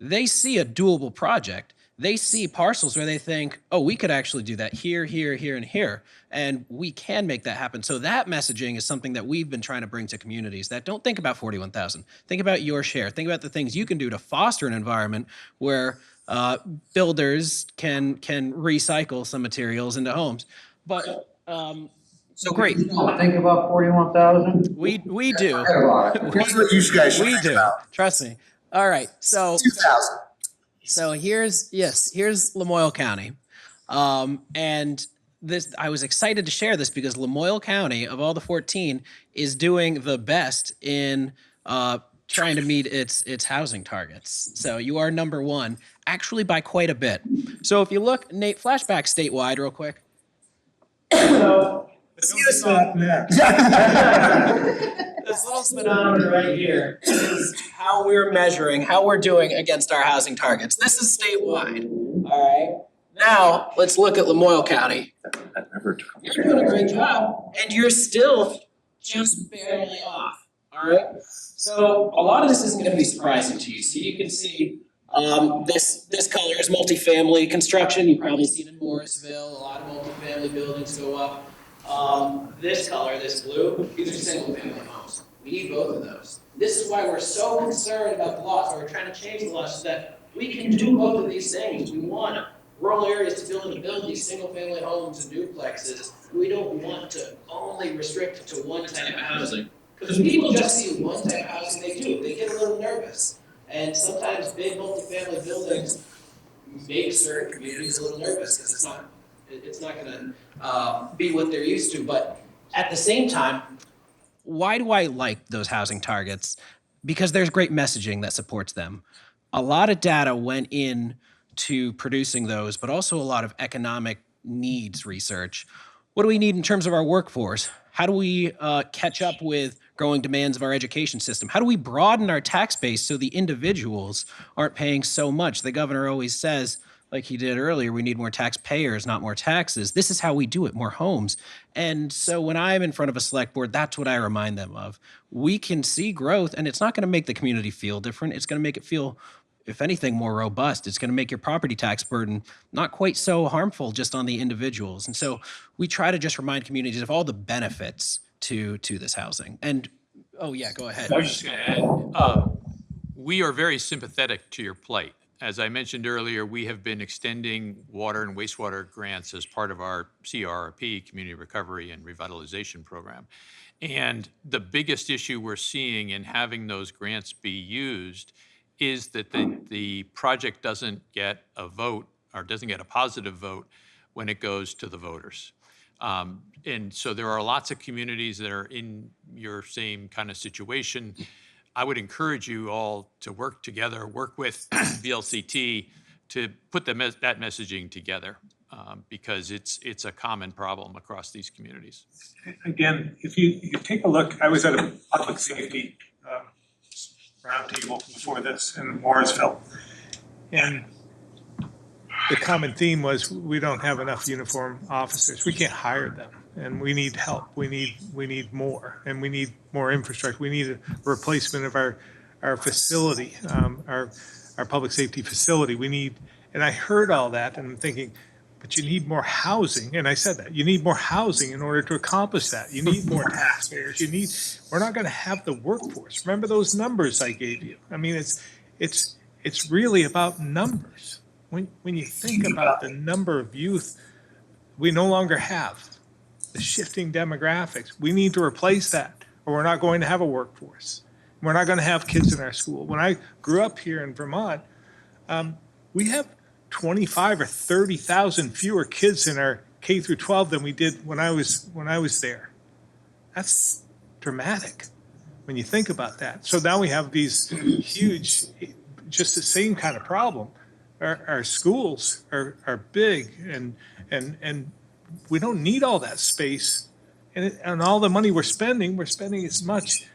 they see a doable project. they see parcels where they think, oh, we could actually do that here, here, here, and here. And we can make that happen. So that messaging is something that we've been trying to bring to communities that don't think about 41,000. Think about your share. Think about the things you can do to foster an environment where builders can recycle some materials into homes. But so great. Think about 41,000? We do. Here's what you guys should We think do. about. Trust me. All right. So 2,000. So here's Lamoille County. And this, I was excited to share this because Lamoille County, of all the 14, is doing the best in trying to meet its housing targets. So you are number one, actually by quite a bit. So if you look, Nate, flashback statewide real quick. So this little speedometer right here is how we're measuring, how we're doing against our housing targets. This is statewide, all right? Now, let's look at Lamoille County. You're doing a great job, and you're still just barely off, all right? So a lot of this isn't gonna be surprising to you. So you can see this color is multifamily construction. You've probably seen in Morrisville, a lot of multifamily buildings go up. This color, this blue, these are single family homes. We need both of those. This is why we're so concerned about the laws, why we're trying to change the laws so that we can do both of these things. We want rural areas to be able to build these single family homes and duplexes. We don't want to only restrict it to one type of housing. Because when people just see one type of housing, they get a little nervous. And sometimes big multifamily buildings make certain communities a little nervous because it's not going to be what they're used to. But at the same time, why do I like those housing targets? Because there's great messaging that supports them. A lot of data went in to producing those, but also a lot of economic needs research. What do we need in terms of our workforce? How do we catch up with growing demands of our education system? How do we broaden our tax base so the individuals aren't paying so much? The governor always says, like he did earlier, we need more taxpayers, not more taxes. This is how we do it, more homes. And so when I'm in front of a select board, that's what I remind them of. We can see growth, and it's not going to make the community feel different. It's going to make it feel, if anything, more robust. It's going to make your property tax burden not quite so harmful just on the individuals. And so we try to just remind communities of all the benefits to this housing. And, oh yeah, go ahead. I was just going to add, we are very sympathetic to your plight. As I mentioned earlier, we have been extending water and wastewater grants as part of our CRRP, Community Recovery and Revitalization Program. And the biggest issue we're seeing in having those grants be used is that the project doesn't get a vote or doesn't get a positive vote when it goes to the voters. And so there are lots of communities that are in your same kind of situation. I would encourage you all to work together, work with VLCT to put that messaging together because it's a common problem across these communities. Again, if you take a look, I was at a public safety roundtable before this in Morrisville, and the common theme was we don't have enough uniform officers. We can't hire them, and we need help. We need more, and we need more infrastructure. We need a replacement of our facility, our public safety facility. We need, and I heard all that, and I'm thinking, but you need more housing, and I said that you need more housing in order to accomplish that. You need more taxpayers. We're not going to have the workforce. Remember those numbers I gave you? I mean, it's really about numbers. When you think about the number of youth we no longer have, the shifting demographics, we need to replace that, or we're not going to have a workforce. We're not going to have kids in our school. When I grew up here in Vermont, we have 25 or 30,000 fewer kids in our K through 12 than we did when I was there. That's dramatic when you think about that. So now we have these huge, just the same kind of problem. Our schools are big, and we don't need all that space, and all the money we're spending as much,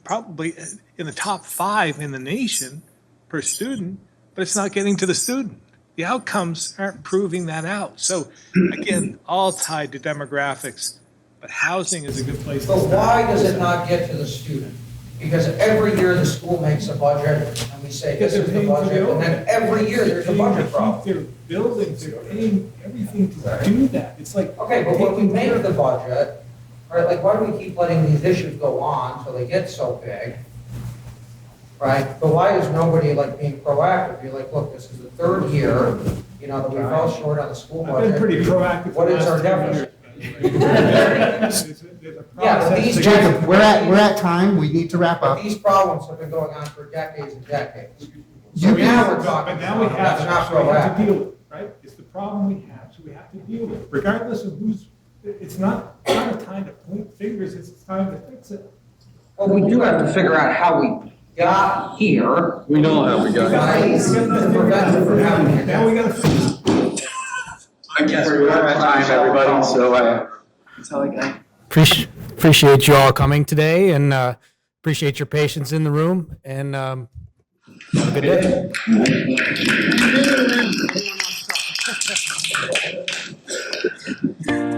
probably in the top 5 in the nation per student, but it's not getting to the student. The outcomes aren't proving that out. So again, all tied to demographics, but housing is a good place to But start. why does it not get to the student? Because every year the school makes a budget and we say this is the budget, and then every year there's a budget problem. Their buildings, they're paying everything to do that. It's like. Okay, but when we make the budget, right, like, why do we keep letting these issues go on till they get so big? Right, but why is nobody like being proactive? You're like, look, this is the third year, you know, that we fell short on the school budget. I've been pretty proactive. What is our deficit? There's a Yeah, but these process. Jacob, we're at time. We need to wrap But up. these problems have been going on for decades and decades. You So now can- we're talking But now we about it. have, That's not so we have to proactive. deal with it, right? It's the problem we have, so we have to deal with it, regardless of who's, it's not a time to point fingers, it's time to fix it. Well, we do have to figure out how we got here. We know how we got Guys, to prevent it from happening. Now we gotta fix it. Thank you for your time, everybody, so, That's all I got. Appreciate you all coming today, and appreciate your patience in the room, and have a good day.